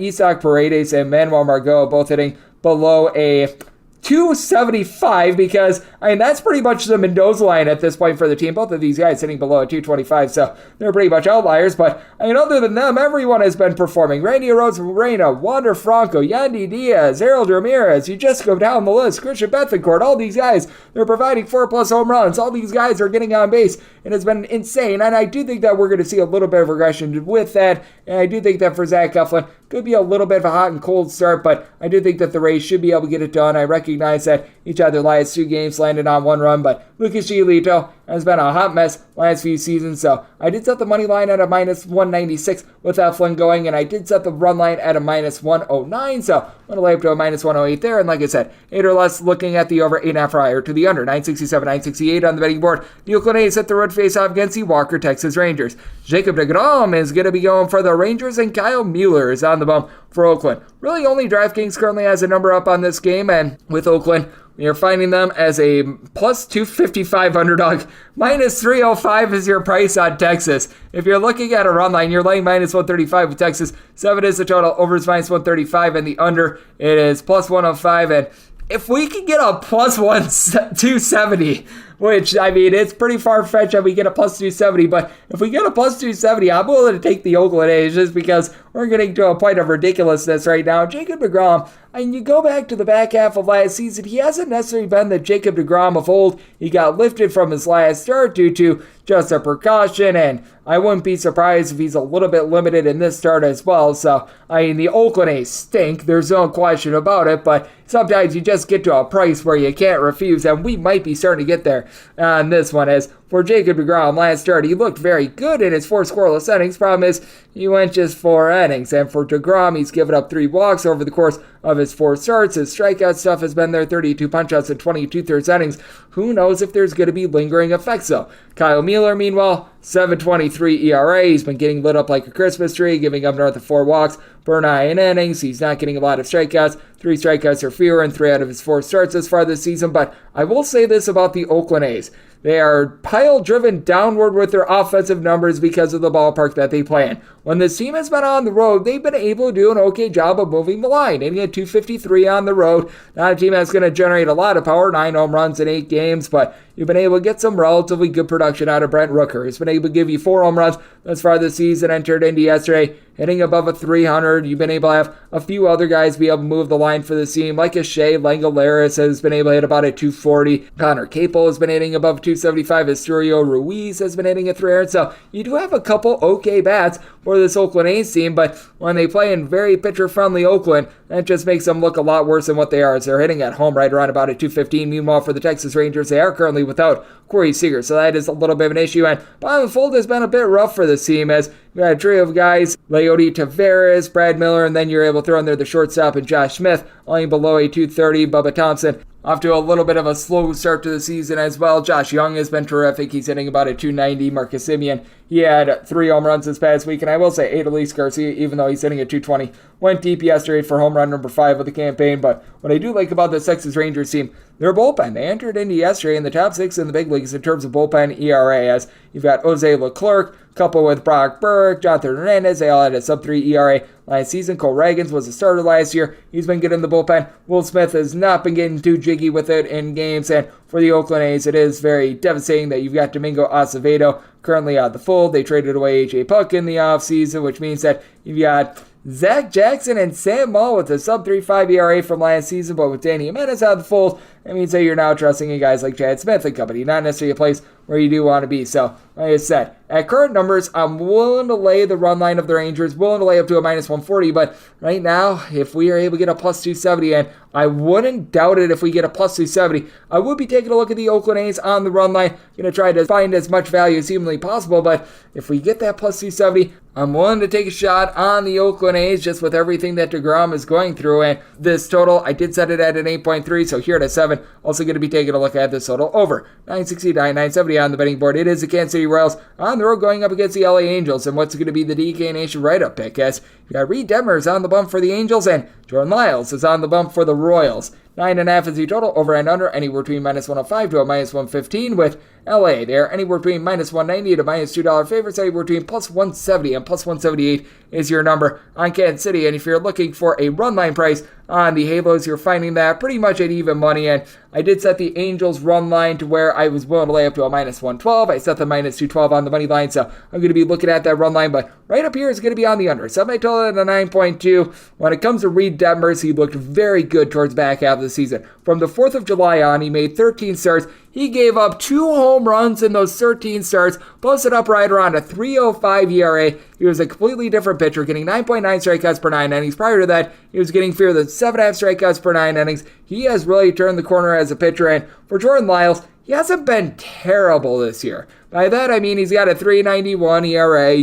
Isaac Paredes and Manuel Margot both hitting below a 275, because, that's pretty much the Mendoza line at this point for the team. Both of these guys hitting below a 225, so they're pretty much outliers, but, other than them, everyone has been performing. Randy Arozarena, Wander Franco, Yandy Diaz, Harold Ramirez, you just go down the list, Christian Bethancourt, all these guys, they're providing 4+ home runs. All these guys are getting on base, and it's been insane, and I do think that we're going to see a little bit of regression with that, and I do think that for Zach Eflin, could be a little bit of a hot and cold start, but I do think that the Rays should be able to get it done. I recognize that each of their last 2 games landed on 1 run, but Lucas Giolito has been a hot mess last few seasons, so I did set the money line at a minus 196 with Eflin going, and I did set the run line at a minus 109, so I'm going to lay up to a minus 108 there, and like I said, 8 or less looking at the over 8.5 higher to the under, 967, 968 on the betting board. The Oakland A's hit the road face-off against the Walker Texas Rangers. Jacob deGrom is going to be going for the Rangers, and Kyle Mueller is on the bump for Oakland. Really only DraftKings currently has a number up on this game, and with Oakland, we are finding them as a plus 255 underdog. Minus 305 is your price on Texas. If you're looking at a run line, you're laying minus 135 with Texas. 7 is the total. Over is minus 135, and the under, it is plus 105. And if we can get a plus 270, which, it's pretty far-fetched that we get a plus 270, but if we get a plus 270, I'm willing to take the Oakland A's just because we're getting to a point of ridiculousness right now. Jacob deGrom, you go back to the back half of last season, he hasn't necessarily been the Jacob deGrom of old. He got lifted from his last start due to just a precaution, and I wouldn't be surprised if he's a little bit limited in this start as well. So, the Oakland A's stink, there's no question about it, but sometimes you just get to a price where you can't refuse, and we might be starting to get there on this one. As for Jacob deGrom, last start, he looked very good in his 4 scoreless innings. Problem is, he went just 4 innings, and for deGrom, he's given up 3 walks over the course of his 4 starts. His strikeout stuff has been there, 32 punch-outs in 22 thirds innings. Who knows if there's going to be lingering effects, though. Kyle Mueller, meanwhile, 7.23 ERA. He's been getting lit up like a Christmas tree, giving up north of 4 walks per 9 innings. He's not getting a lot of strikeouts. 3 strikeouts or fewer in 3 out of his 4 starts this far this season. But I will say this about the Oakland A's. They are pile-driven downward with their offensive numbers because of the ballpark that they play in. When this team has been on the road, they've been able to do an okay job of moving the line. Hitting at 253 on the road. Not a team that's going to generate a lot of power, 9 home runs in 8 games, but you've been able to get some relatively good production out of Brent Rooker. He's been able to give you 4 home runs thus far this season, entered into yesterday, hitting above a 300. You've been able to have a few other guys be able to move the line for the team, like a Shea Langolaris has been able to hit about a 240. Connor Capel has been hitting above 275. Esturio Ruiz has been hitting a 300. So you do have a couple okay bats for this Oakland A's team, but when they play in very pitcher-friendly Oakland, that just makes them look a lot worse than what they are, as they're hitting at home right around about a 215. Meanwhile, for the Texas Rangers, they are currently without Corey Seager, so that is a little bit of an issue. And bottom of the fold has been a bit rough for this team, as you got a trio of guys, Leody Taveras, Brad Miller, and then you're able to throw in there the shortstop and Josh Smith, only below a 230. Bubba Thompson off to a little bit of a slow start to the season as well. Josh Young has been terrific. He's hitting about a 290. Marcus Semien, he had 3 home runs this past week, and I will say Adolis Garcia, even though he's hitting at 220, went deep yesterday for home run number 5 of the campaign. But what I do like about the Texas Rangers team, their bullpen. They entered into yesterday in the top 6 in the big leagues in terms of bullpen ERA, as you've got Jose Leclerc, coupled with Brock Burke, Jonathan Hernandez. They all had a sub-3 ERA last season. Cole Reagans was a starter last year. He's been good in the bullpen. Will Smith has not been getting too jiggy with it in games, and for the Oakland A's, it is very devastating that you've got Domingo Acevedo currently out the fold. They traded away A.J. Puck in the offseason, which means that you've got Zach Jackson and Sam Moll with a sub-3.5 ERA from last season, but with Danny Jimenez out of the fold, that means that you're now trusting in guys like Chad Smith and company. Not necessarily a place where you do want to be. So, like I said, at current numbers, I'm willing to lay the run line of the Rangers, willing to lay up to a minus 140, but right now, if we are able to get a plus 270, and I wouldn't doubt it if we get a plus 270, I would be taking a look at the Oakland A's on the run line, going to try to find as much value as humanly possible, but if we get that plus 270, I'm willing to take a shot on the Oakland A's just with everything that DeGrom is going through. And this total, I did set it at an 8.3, so here at a 7. Also going to be taking a look at this total over 969, 970 on the betting board. It is the Kansas City Royals on the road going up against the LA Angels. And what's going to be the DK Nation write-up pick? As you got Reed Detmers on the bump for the Angels, and Jordan Lyles is on the bump for the Royals. 9.5 is the total, over and under, anywhere between minus 105 to a minus 115 with LA. They're anywhere between minus 190 to minus $2 favorites, anywhere between plus 170 and plus 178 is your number on Kansas City. And if you're looking for a run line price on the Halos, you're finding that pretty much at even money. And I did set the Angels run line to where I was willing to lay up to a minus 112. I set the minus 212 on the money line, so I'm going to be looking at that run line. But right up here is going to be on the under. Set my total at a 9.2. When it comes to Reed Detmers, he looked very good towards the back half of the season. From the 4th of July on, he made 13 starts. He gave up 2 home runs in those 13 starts, posted up right around a 3.05 ERA. He was a completely different pitcher, getting 9.9 strikeouts per 9 innings. Prior to that, he was getting fewer than 7.5 strikeouts per 9 innings. He has really turned the corner as a pitcher, and for Jordan Lyles, he hasn't been terrible this year. By that, I mean he's got a 3.91 ERA.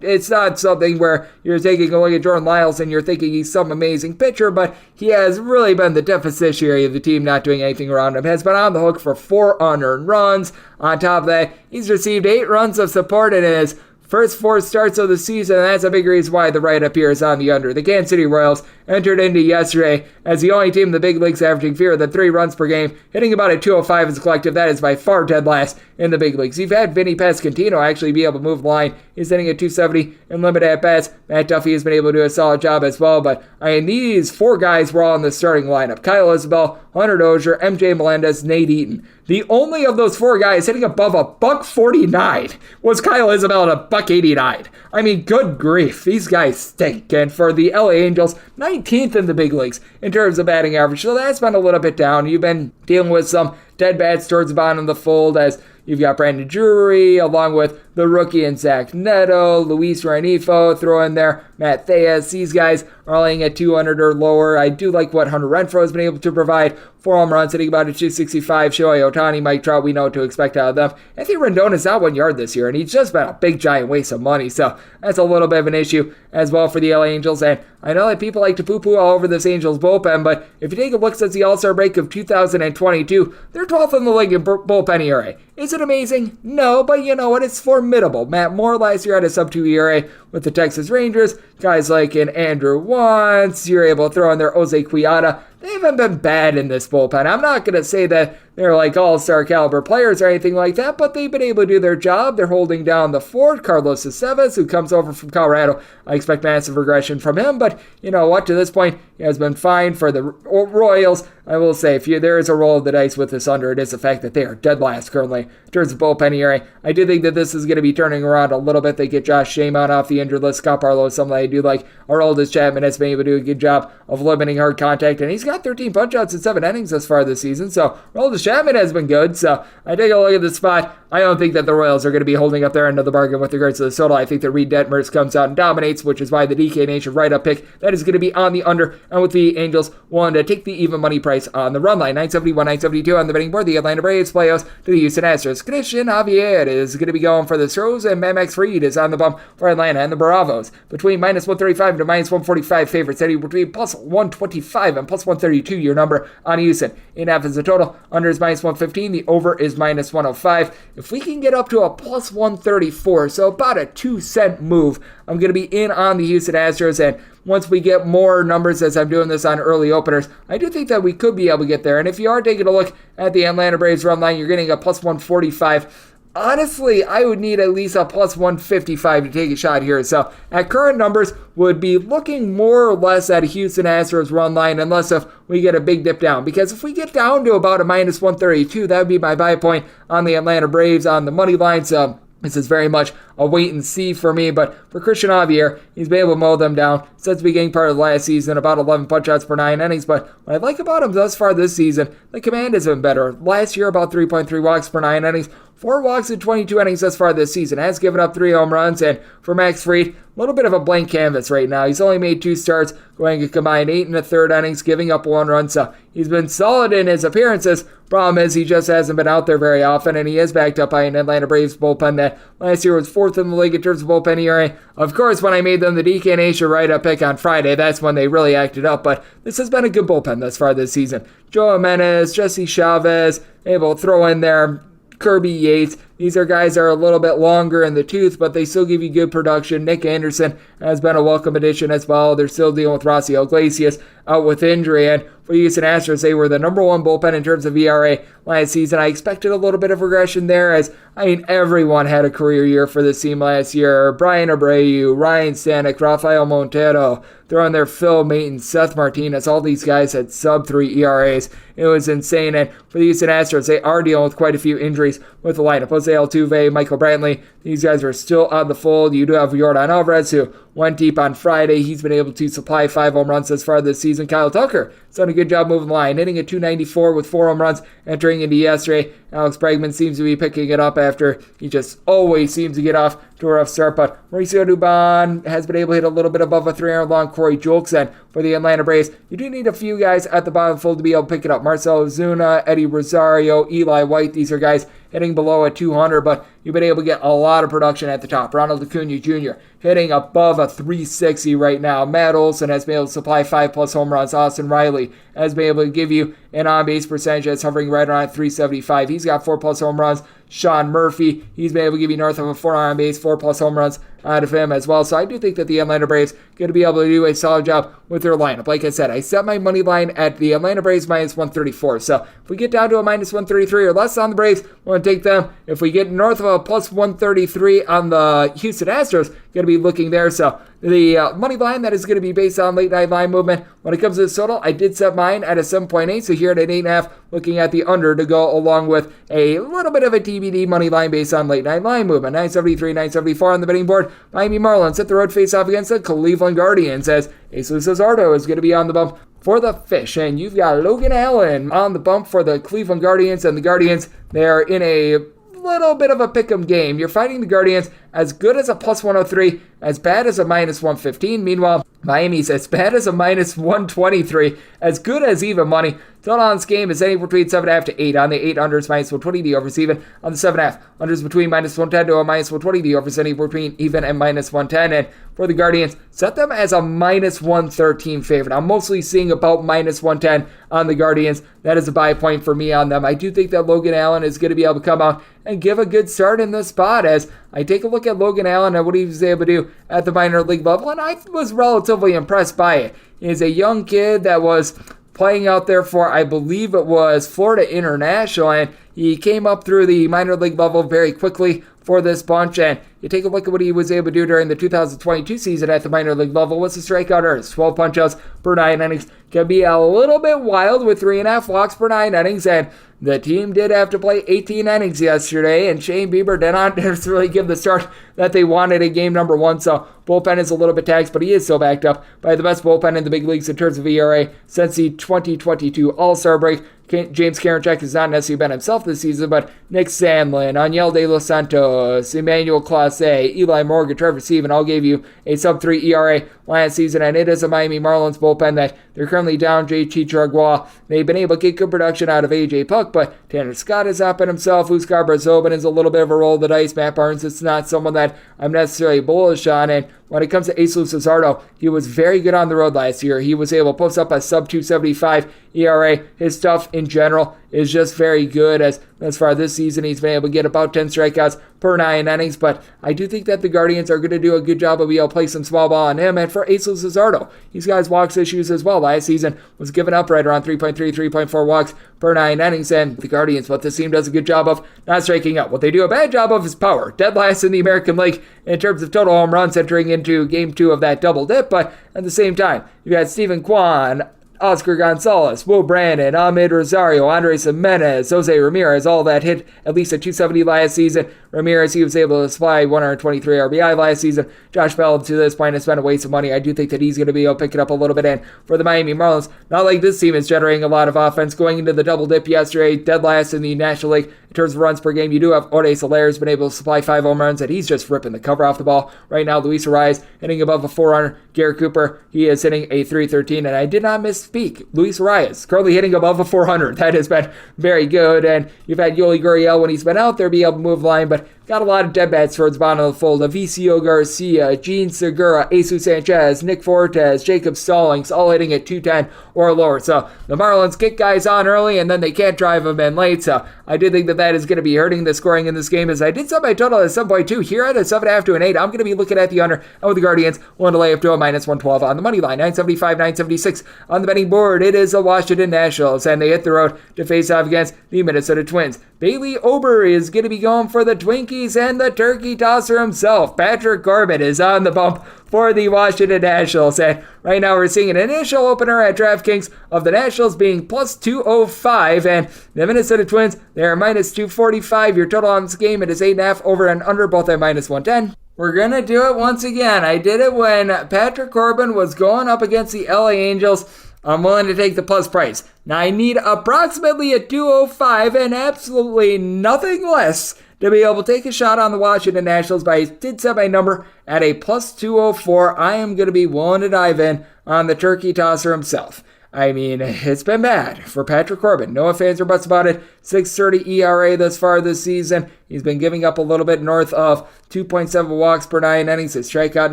It's not something where you're taking a look at Jordan Lyles and you're thinking he's some amazing pitcher, but he has really been the deficitary of the team not doing anything around him. Has been on the hook for 4 unearned runs. On top of that, he's received 8 runs of support in his first 4 starts of the season, and that's a big reason why the write-up here is on the under. The Kansas City Royals entered into yesterday as the only team in the big leagues averaging fewer than 3 runs per game, hitting about a 205 as a collective. That is by far dead last in the big leagues. You've had Vinny Pasquantino actually be able to move the line. He's hitting at 270 in limited at-bats. Matt Duffy has been able to do a solid job as well, but these 4 guys were all in the starting lineup. Kyle Isabel, Hunter Dozier, MJ Melendez, Nate Eaton. The only of those 4 guys hitting above a $149 was Kyle Isabel at a $189. I mean, good grief. These guys stink. And for the LA Angels, 19th in the big leagues in terms of batting average. So that's been a little bit down. You've been dealing with some dead bats towards the bottom of the fold as you've got Brandon Drury along with the rookie and Zach Neto, Luis Rengifo, throw in there Matt Theus. These guys are laying at 200 or lower. I do like what Hunter Renfroe has been able to provide. 4 home runs, hitting about a 265. Shohei Ohtani, Mike Trout, we know what to expect out of them. Anthony Rendon's out 1 yard this year, and he's just been a big, giant waste of money. So that's a little bit of an issue as well for the LA Angels. And I know that people like to poo-poo all over this Angels bullpen, but if you take a look since the All-Star break of 2022, they're 12th in the league in bullpen ERA. Is it amazing? No, but you know what? It's formidable. Matt Moore last year had a sub-2 ERA with the Texas Rangers. Guys like an Andrew Wantz, you're able to throw in there Jose Quiata. They haven't been bad in this bullpen. I'm not going to say that they're like all-star caliber players or anything like that, but they've been able to do their job. They're holding down the fort. Carlos Aceves, who comes over from Colorado, I expect massive regression from him, but you know what? To this point, he has been fine for the Royals. I will say, if there is a roll of the dice with this under, it is the fact that they are dead last currently in terms of bullpen ERA. I do think that this is going to be turning around a little bit. They get Josh Shamon off the injured list. Scott Barlow is something I do like. Aroldis Chapman has been able to do a good job of limiting hard contact, and he's got 13 punch-outs in 7 innings thus far this season, so Aroldis Chapman has been good. So I take a look at this spot. I don't think that the Royals are going to be holding up their end of the bargain with regards to the total. I think that Reed Detmers comes out and dominates, which is why the DK Nation write-up pick, that is going to be on the under, and with the Angels wanting to take the even money price on the run line. 971, 972 on the betting board. The Atlanta Braves playoffs to the Houston Astros. Christian Javier is going to be going for the Astros, and Max Fried is on the bump for Atlanta and the Bravos. Between minus 135 to minus 145 favorites, anywhere between plus 125 and plus 132, your number on Houston. 8.5 is the total. Under is minus 115. The over is minus 105. If we can get up to a plus 134, so about a 2-cent move, I'm going to be in on the Houston Astros, and once we get more numbers as I'm doing this on early openers, I do think that we could be able to get there. And if you are taking a look at the Atlanta Braves run line, you're getting a plus 145. Honestly, I would need at least a plus 155 to take a shot here. So at current numbers, would be looking more or less at a Houston Astros run line unless if we get a big dip down. Because if we get down to about a minus 132, that would be my buy point on the Atlanta Braves on the money line. So this is very much a wait and see for me, but for Christian Javier, he's been able to mow them down since the beginning part of the last season, about 11 punch-outs per 9 innings, but what I like about him thus far this season, the command has been better. Last year, about 3.3 walks per 9 innings, 4 walks in 22 innings thus far this season, has given up 3 home runs, and for Max Fried, a little bit of a blank canvas right now. He's only made 2 starts, going a combined 8 1/3 innings, giving up 1 run, so he's been solid in his appearances. Problem is, he just hasn't been out there very often, and he is backed up by an Atlanta Braves bullpen that last year was 4th in the league in terms of bullpen ERA. Of course, when I made them the DK Nation write-up pick on Friday, that's when they really acted up, but this has been a good bullpen thus far this season. Joe Jimenez, Jesse Chavez, able to throw in there Kirby Yates. These are guys that are a little bit longer in the tooth, but they still give you good production. Nick Anderson has been a welcome addition as well. They're still dealing with Rossi Iglesias out with injury, and for the Houston Astros, they were the number 1 bullpen in terms of ERA last season. I expected a little bit of regression there, as everyone had a career year for this team last year. Brian Abreu, Ryan Stanek, Rafael Montero, throwing their Phil Maton, Seth Martinez. All these guys had sub-3 ERAs. It was insane, and for the Houston Astros, they are dealing with quite a few injuries with the lineup. Jose Altuve, Michael Brantley, these guys are still on the fold. You do have Yordan Alvarez, who went deep on Friday. He's been able to supply 5 home runs thus far this season. Kyle Tucker has done a good job moving the line, hitting a .294 with 4 home runs entering into yesterday. Alex Bregman seems to be picking it up after he just always seems to get off to a rough start, but Mauricio Dubon has been able to hit a little bit above a 300 long. Corey Julkson for the Atlanta Braves. You do need a few guys at the bottom of the fold to be able to pick it up. Marcell Ozuna, Eddie Rosario, Eli White, these are guys hitting below a 200, but you've been able to get a lot of production at the top. Ronald Acuna Jr. hitting above a 360 right now. Matt Olson has been able to supply 5+ home runs. Austin Riley has been able to give you an on-base percentage that's hovering right around 375. He's got 4+ home runs. Sean Murphy, he's been able to give you north of a 4 on-base, 4+ home runs out of him as well. So I do think that the Atlanta Braves are going to be able to do a solid job with their lineup. Like I said, I set my money line at the Atlanta Braves -134. So if we get down to a -133 or less on the Braves, we're going to take them. If we get north of a +133 on the Houston Astros, going to be looking there. So the money line that is going to be based on late night line movement. When it comes to this total, I did set mine at a 7.8. So here at an 8.5, looking at the under to go along with a little bit of a TBD money line based on late night line movement. 973, 974 on the betting board. Miami Marlins hit the road face off against the Cleveland Guardians, as Jesus Luzardo is going to be on the bump for the Fish. And you've got Logan Allen on the bump for the Cleveland Guardians. And the Guardians, they're in a little bit of a pick'em game. You're fighting the Guardians as good as a +103, as bad as a -115. Meanwhile, Miami's as bad as a -123, as good as even money. Total on this game is anywhere between 7.5 to 8. On the 8 unders, -120. The overs even. On the 7.5 unders between -110 to a -120. The overs anywhere between even and -110. And for the Guardians, set them as a -113 favorite. I'm mostly seeing about -110 on the Guardians. That is a buy point for me on them. I do think that Logan Allen is going to be able to come out and give a good start in this spot, as I take a look at Logan Allen and what he was able to do at the minor league level, and I was relatively impressed by it. He's a young kid that was playing out there for, I believe it was Florida International, and he came up through the minor league level very quickly for this bunch. And you take a look at what he was able to do during the 2022 season at the minor league level. What's the strikeout earnings? 12 punch-outs per 9 innings. Can be a little bit wild with 3.5 walks per 9 innings, and the team did have to play 18 innings yesterday, and Shane Bieber did not necessarily give the start that they wanted in game number 1, so bullpen is a little bit taxed, but he is still backed up by the best bullpen in the big leagues in terms of ERA since the 2022 All-Star break. James Karinchak has not necessarily been himself this season, but Nick Sandlin, Aniel De Los Santos, Emmanuel Clase, Eli Morgan, Trevor Seaman all gave you a sub-3 ERA last season, and it is a Miami Marlins bullpen that they're currently down J.T. Chargois. They've been able to get good production out of A.J. Puck, but Tanner Scott has not been himself. Huskar Brazoban is a little bit of a roll of the dice. Matt Barnes is not someone that I'm necessarily bullish on, and when it comes to Jesus Luzardo, he was very good on the road last year. He was able to post up a sub-275 ERA. His stuff in general is just very good, as far this season he's been able to get about 10 strikeouts per 9 innings, but I do think that the Guardians are going to do a good job of being able to play some small ball on him. And for Jesus Luzardo, he's got his walks issues as well. Last season was giving up right around 3.3, 3.4 walks per 9 innings, and the Guardians, what this team does a good job of, not striking out. What they do a bad job of is power. Dead last in the American League in terms of total home runs entering into game 2 of that double dip, but at the same time, you got Stephen Kwan, Oscar Gonzalez, Will Brandon, Ahmed Rosario, Andres Jimenez, Jose Ramirez, all that hit at least a 270 last season. Ramirez, he was able to supply 123 RBI last season. Josh Bell, to this point, has been a waste of money. I do think that he's going to be able to pick it up a little bit. And for the Miami Marlins, not like this team is generating a lot of offense. Going into the double dip yesterday, dead last in the National League in terms of runs per game, you do have Ode Soler's been able to supply 5 home runs, and he's just ripping the cover off the ball. Right now, Luis Arias hitting above a 400. Garrett Cooper, he is hitting a 313, and I did not misspeak. Luis Arias currently hitting above a 400. That has been very good, and you've had Yoli Gurriel when he's been out there be able to move the line, but got a lot of dead bats towards the bottom of the fold. Avicio Garcia, Gene Segura, Jesus Sanchez, Nick Fortes, Jacob Stallings, all hitting at 210 or lower. So the Marlins get guys on early, and then they can't drive them in late. So I do think that is going to be hurting the scoring in this game, as I did set my total at 7.2. Here at a 7.5 to an 8, I'm going to be looking at the under. And with the Guardians, willing to lay up to a -112 on the money line. 975, 976 on the betting board. It is the Washington Nationals, and they hit the road to face off against the Minnesota Twins. Bailey Ober is going to be going for the Twinkies, and the turkey tosser himself, Patrick Corbin, is on the bump for the Washington Nationals. And right now we're seeing an initial opener at DraftKings of the Nationals being plus 205, and the Minnesota Twins, they're minus 245. Your total on this game, it is 8.5 over and under, both at minus 110. We're going to do it once again. I did it when Patrick Corbin was going up against the LA Angels. I'm willing to take the plus price. Now I need approximately a 205 and absolutely nothing less to be able to take a shot on the Washington Nationals, but I did set my number at a plus 204. I am going to be willing to dive in on the turkey tosser himself. I mean, it's been bad for Patrick Corbin. No ifs, ands, or buts about it. 6.30 ERA thus far this season. He's been giving up a little bit north of 2.7 walks per 9 innings. His strikeout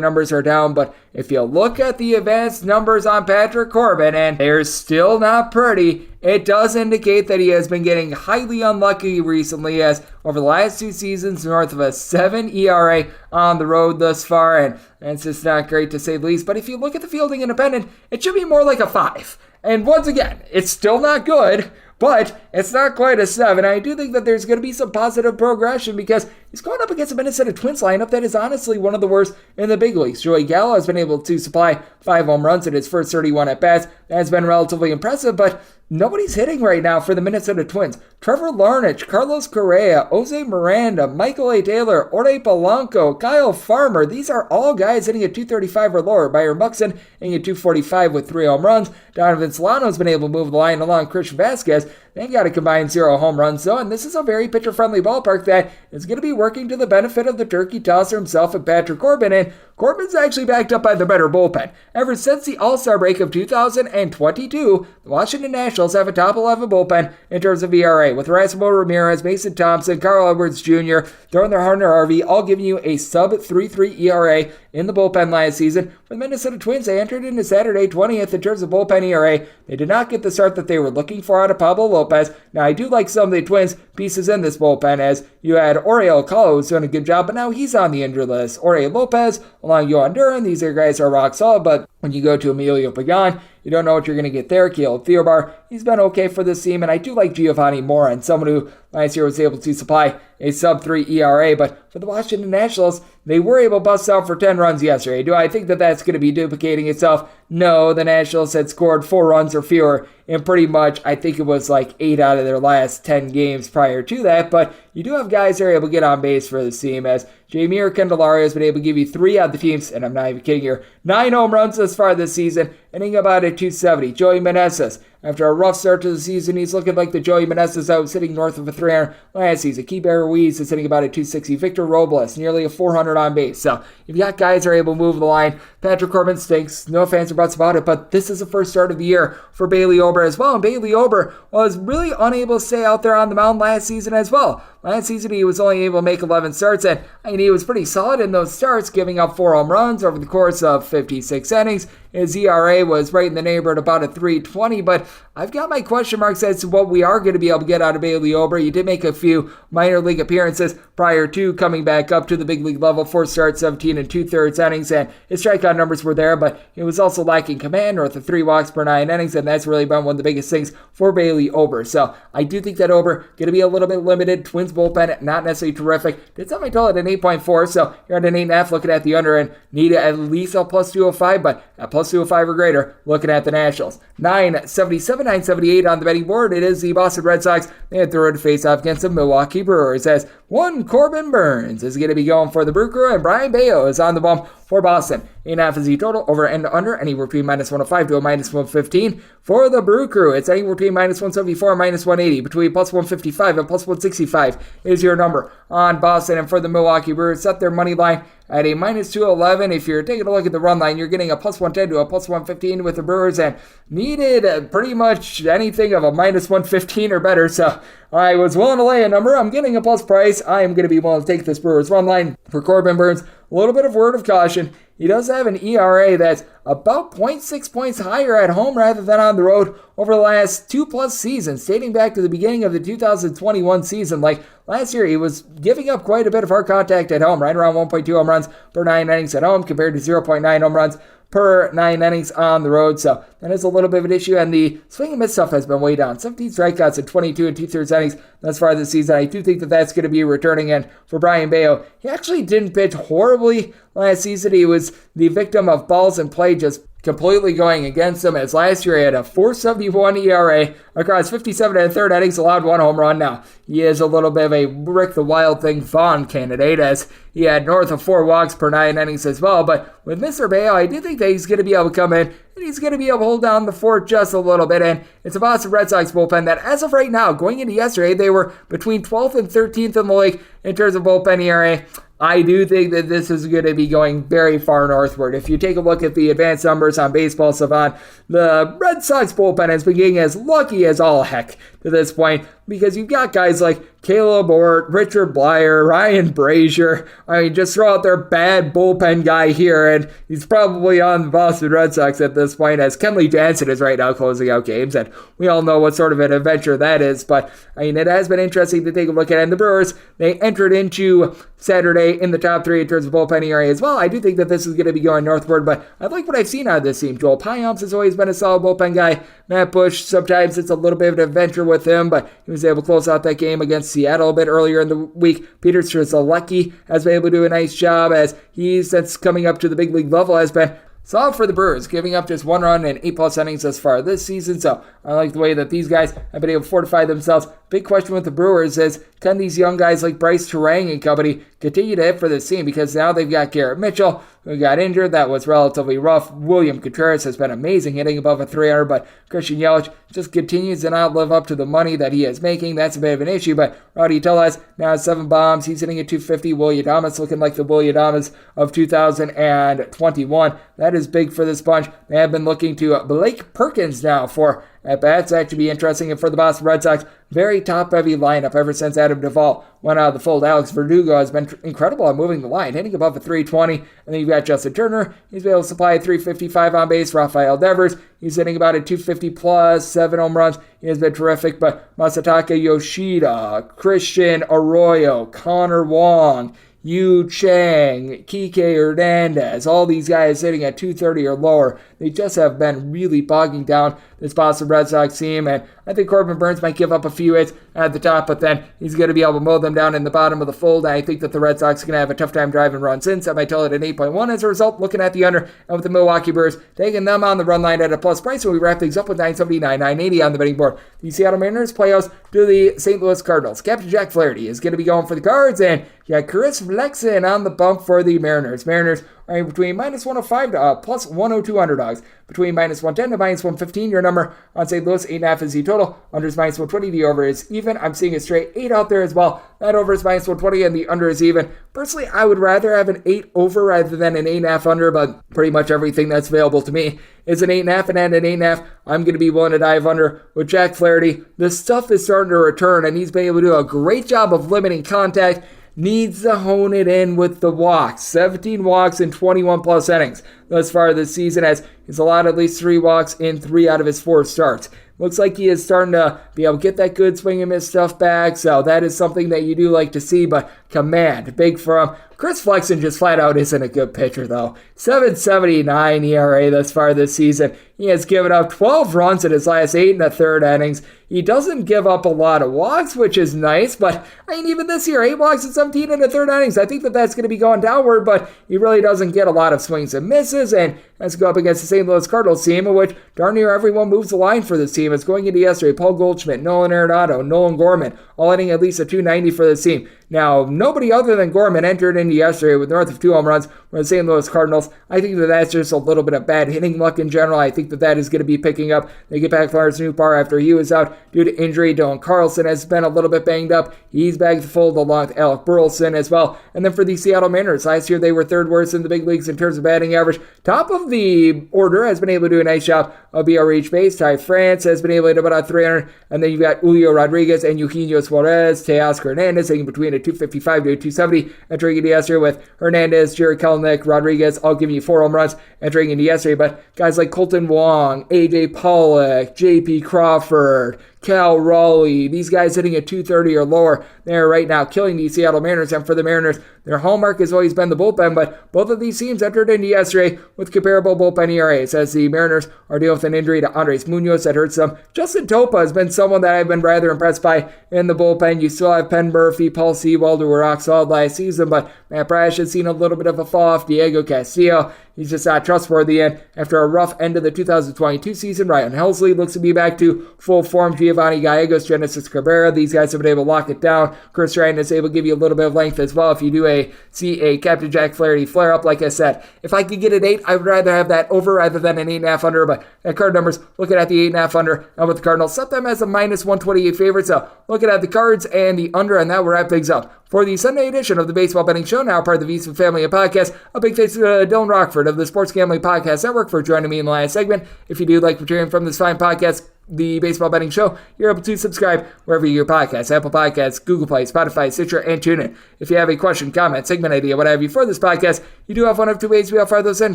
numbers are down, but if you look at the advanced numbers on Patrick Corbin, and they're still not pretty, it does indicate that he has been getting highly unlucky recently, as over the last 2 seasons, north of a 7 ERA on the road thus far, and it's just not great to say the least. But if you look at the fielding independent, it should be more like a 5. And once again, it's still not good, but it's not quite a 7. I do think that there's going to be some positive progression, because he's going up against a Minnesota Twins lineup that is honestly one of the worst in the big leagues. Joey Gallo has been able to supply 5 home runs in his first 31 at-bats. That's been relatively impressive, but nobody's hitting right now for the Minnesota Twins. Trevor Larnach, Carlos Correa, Jose Miranda, Michael A. Taylor, Orde Polanco, Kyle Farmer. These are all guys hitting at 235 or lower. Byron Buxton hitting at 245 with 3 home runs. Donovan Solano's been able to move the line along. Christian Vasquez, they got a combined 0 home runs, though, and this is a very pitcher-friendly ballpark that is going to be working to the benefit of the turkey tosser himself and Patrick Corbin, and Corbin's actually backed up by the better bullpen. Ever since the All-Star break of 2022, the Washington Nationals have a top 11 bullpen in terms of ERA, with Erasmo Ramirez, Mason Thompson, Carl Edwards Jr., throwing their Hunter Harvey, all giving you a sub-3.3 ERA in the bullpen last season. For the Minnesota Twins, they entered into Saturday 20th in terms of bullpen ERA. They did not get the start that they were looking for out of Pablo Lopez. Now, I do like some of the Twins pieces in this bullpen, as you had Oriel Calo, who's doing a good job, but now he's on the injured list. Oriel Lopez, along Yohan Duran, these guys are rock solid, but when you go to Emilio Pagan, you don't know what you're going to get there. Kale Theobar, he's been okay for this team, and I do like Giovanni Moran, someone who last year was able to supply a sub-3 ERA, but for the Washington Nationals, they were able to bust out for 10 runs yesterday. Do I think that that's going to be duplicating itself? No, the Nationals had scored 4 runs or fewer in pretty much, I think it was like 8 out of their last 10 games prior to that, but you do have guys that are able to get on base for this team, as Jeimer Candelario has been able to give you 3 out of the teams, and I'm not even kidding here, 9 home runs thus far this season, hitting about a 270. Joey Meneses, after a rough start to the season, he's looking like the Joey Meneses that was hitting north of a 300 last season. Keibert Ruiz is hitting about a 260. Victor Robles, nearly a 400 on base. So you've got guys that are able to move the line. Patrick Corbin stinks. No fans or buts about it, but this is the first start of the year for Bailey Ober as well. And Bailey Ober was really unable to stay out there on the mound last season as well. Last season, he was only able to make 11 starts, and he was pretty solid in those starts, giving up 4 home runs over the course of 56 innings. His ERA was right in the neighborhood about a 3.20, but I've got my question marks as to what we are going to be able to get out of Bailey Ober. He did make a few minor league appearances prior to coming back up to the big league level. 4 starts, 17 and 2/3 innings, and his strikeout numbers were there, but he was also lacking command, north of 3 walks per 9 innings, and that's really been one of the biggest things for Bailey Ober. So I do think that Ober going to be a little bit limited. Twins bullpen, not necessarily terrific. Did set my total at an 8.4, so you're at an 8.5 looking at the under, and need at least a plus 205, but at plus 205 or greater, looking at the Nationals. 977, 978 on the betting board. It is the Boston Red Sox. They had the road to face off against the Milwaukee Brewers, as One Corbin Burns is going to be going for the Brew Crew, and Brian Bayo is on the bump for Boston. 8.5 is the total, over and under, anywhere between minus 105 to a minus 115. For the Brew Crew, it's anywhere between minus 174 and minus 180. Between plus 155 and plus 165 is your number on Boston. And for the Milwaukee Brewers, set their money line at a minus 211. If you're taking a look at the run line, you're getting a plus 110 to a plus 115 with the Brewers, and needed pretty much anything of a minus 115 or better. So I was willing to lay a number. I'm getting a plus price. I am going to be willing to take this Brewers run line for Corbin Burns. A little bit of word of caution. He does have an ERA that's about 0.6 points higher at home rather than on the road over the last 2+ seasons, dating back to the beginning of the 2021 season. Like last year, he was giving up quite a bit of hard contact at home, right around 1.2 home runs per 9 innings at home compared to 0.9 home runs per 9 innings on the road. So that is a little bit of an issue, and the swing and miss stuff has been way down. 17 strikeouts in 22 2/3 innings thus far this season. I do think that that's going to be returning, and for Brian Bayo, he actually didn't pitch horribly last season. He was the victim of balls in play just completely going against him, as last year he had a 4.71 ERA across 57 1/3 innings, allowed 1 home run. Now, he is a little bit of a Rick the Wild Thing Vaughn candidate, as he had north of 4 walks per 9 innings as well. But with Mr. Bayo, I do think that he's going to be able to come in, and he's going to be able to hold down the fort just a little bit. And it's a Boston Red Sox bullpen that, as of right now, going into yesterday, they were between 12th and 13th in the league in terms of bullpen ERA. I do think that this is going to be going very far northward. If you take a look at the advanced numbers on Baseball Savant, the Red Sox bullpen has been getting as lucky as all heck to this point, because you've got guys like Caleb Ort, Richard Blyer, Ryan Brazier. I mean, just throw out their bad bullpen guy here, and he's probably on the Boston Red Sox at this point, as Kenley Jansen is right now closing out games, and we all know what sort of an adventure that is. But, I mean, it has been interesting to take a look at it. And the Brewers, they entered into Saturday in the top 3 in terms of bullpen ERA as well. I do think that this is going to be going northward, but I like what I've seen out of this team. Joel Payamps has always been a solid bullpen guy. Matt Bush, sometimes it's a little bit of an adventure with him, but he was able to close out that game against Seattle a bit earlier in the week. Peter Strzelecki has been able to do a nice job, as he, since coming up to the big league level, has been solid for the Brewers, giving up just 1 run in 8+ innings thus far this season. So I like the way that these guys have been able to fortify themselves. Big question with the Brewers is, can these young guys like Bryce Terang and company continue to hit for this team? Because now they've got Garrett Mitchell, who got injured. That was relatively rough. William Contreras has been amazing, hitting above a 300, but Christian Yelich just continues to not live up to the money that he is making. That's a bit of an issue, but Rowdy Tellez now has 7 bombs. He's hitting at 250. Willie Adames looking like the Willie Adames of 2021. That is big for this bunch. They have been looking to Blake Perkins now for at-bats. That should be interesting. And for the Boston Red Sox, very top-heavy lineup ever since Adam Duvall went out of the fold. Alex Verdugo has been incredible at moving the line, hitting above a 320. And then you've got Justin Turner. He's been able to supply a 355 on base. Rafael Devers, he's hitting about a 250 plus, 7 home runs. He has been terrific. But Masataka Yoshida, Christian Arroyo, Connor Wong, Yu Chang, Kike Hernandez, all these guys sitting at 230 or lower. They just have been really bogging down this Boston Red Sox team, and I think Corbin Burns might give up a few hits at the top, but then he's going to be able to mow them down in the bottom of the fold. And I think that the Red Sox are going to have a tough time driving runs in, so I might tell it an 8.1 as a result, looking at the under, and with the Milwaukee Brewers taking them on the run line at a plus price. So we wrap things up with 979, 980 on the betting board. The Seattle Mariners playoffs to the St. Louis Cardinals. Captain Jack Flaherty is going to be going for the Cards, and you got Chris Flexen on the bump for the Mariners. Mariners are between minus 105 to plus 102 underdogs. Between minus 110 to minus 115, your number on St. Louis, 8.5 is the total. Under is minus 120, the over is even. I'm seeing a straight 8 out there as well. That over is minus 120 and the under is even. Personally, I would rather have an 8 over rather than an 8.5 under, but pretty much everything that's available to me is an 8.5, and at an 8.5, I'm going to be willing to dive under with Jack Flaherty. The stuff is starting to return, and he's been able to do a great job of limiting contact. Needs to hone it in with the walks. 17 walks in 21 plus innings thus far this season, as he's allowed at least 3 walks in 3 out of his 4 starts. Looks like he is starting to be able to get that good swing and miss stuff back, so that is something that you do like to see, but command, big for him. Chris Flexen just flat out isn't a good pitcher, though. 7.79 ERA thus far this season. He has given up 12 runs in his last 8 1/3 innings. He doesn't give up a lot of walks, which is nice, but even this year, 8 walks in 17 1/3 innings. I think that's going to be going downward, but he really doesn't get a lot of swings and misses, and has to go up against the St. Louis Cardinals team, in which darn near everyone moves the line for this team. It's going into yesterday, Paul Goldschmidt, Nolan Arenado, Nolan Gorman, all hitting at least a .290 for this team. Now, nobody other than Gorman entered into yesterday with north of 2 home runs for the St. Louis Cardinals. I think that's just a little bit of bad hitting luck in general. I think that is going to be picking up. They get back Lars Nootbaar after he was out due to injury. Dylan Carlson has been a little bit banged up. He's back to the fold along with Alec Burleson as well. And then for the Seattle Mariners, last year they were third worst in the big leagues in terms of batting average. Top of the order has been able to do a nice job of BRH base. Ty France has been able to hit about 300. And then you've got Julio Rodriguez and Eugenio Suarez, Teoscar Hernandez hitting between a 255 to a 270. Entering into yesterday with Hernandez, Jared Kelenic, Rodriguez, all giving you 4 home runs entering into yesterday. But guys like Colton Wong, AJ Pollock, JP Crawford, Cal Raleigh, these guys hitting at 230 or lower. They're right now killing the Seattle Mariners. And for the Mariners, their hallmark has always been the bullpen, but both of these teams entered into yesterday with comparable bullpen ERAs, as the Mariners are dealing with an injury to Andres Munoz that hurts them. Justin Topa has been someone that I've been rather impressed by in the bullpen. You still have Penn Murphy, Paul Sewald, who were rock solid last season, but Matt Brash has seen a little bit of a fall off. Diego Castillo, he's just not trustworthy. And after a rough end of the 2022 season, Ryan Helsley looks to be back to full form. Giovanni Gallegos, Genesis Cabrera, these guys have been able to lock it down. Chris Ryan is able to give you a little bit of length as well if you do see a Captain Jack Flaherty flare up. Like I said, if I could get an 8, I would rather have that over rather than an 8.5 under. But at card numbers, looking at the 8.5 under, and with the Cardinals, set them as a minus 128 favorite. So looking at the cards and the under, and that will wrap things up for the Sunday edition of the Baseball Betting Show, now part of the VSiN family of podcasts. A big thanks to Dylan Rockford of the Sports Gambling Podcast Network for joining me in the last segment. If you do like what you're hearing from this fine podcast, the Baseball Betting Show, you're able to subscribe wherever you get your podcasts: Apple Podcasts, Google Play, Spotify, Stitcher, and TuneIn. If you have a question, comment, segment idea, what have you for this podcast, you do have one of 2 ways we all fire those in.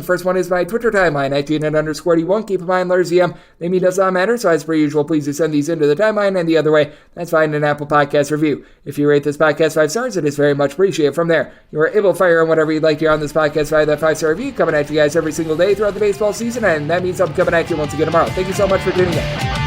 First one is my Twitter timeline at @GNet_D1. Keep in mind, letters EM, name me does not matter, so as per usual, please do send these into the timeline. And the other way, that's fine, an Apple Podcast review. If you rate this podcast 5 stars, it is very much appreciated. From there, you are able to fire in whatever you'd like to hear on this podcast via that 5-star review, coming at you guys every single day throughout the baseball season, and that means I'm coming at you once again tomorrow. Thank you so much for tuning in.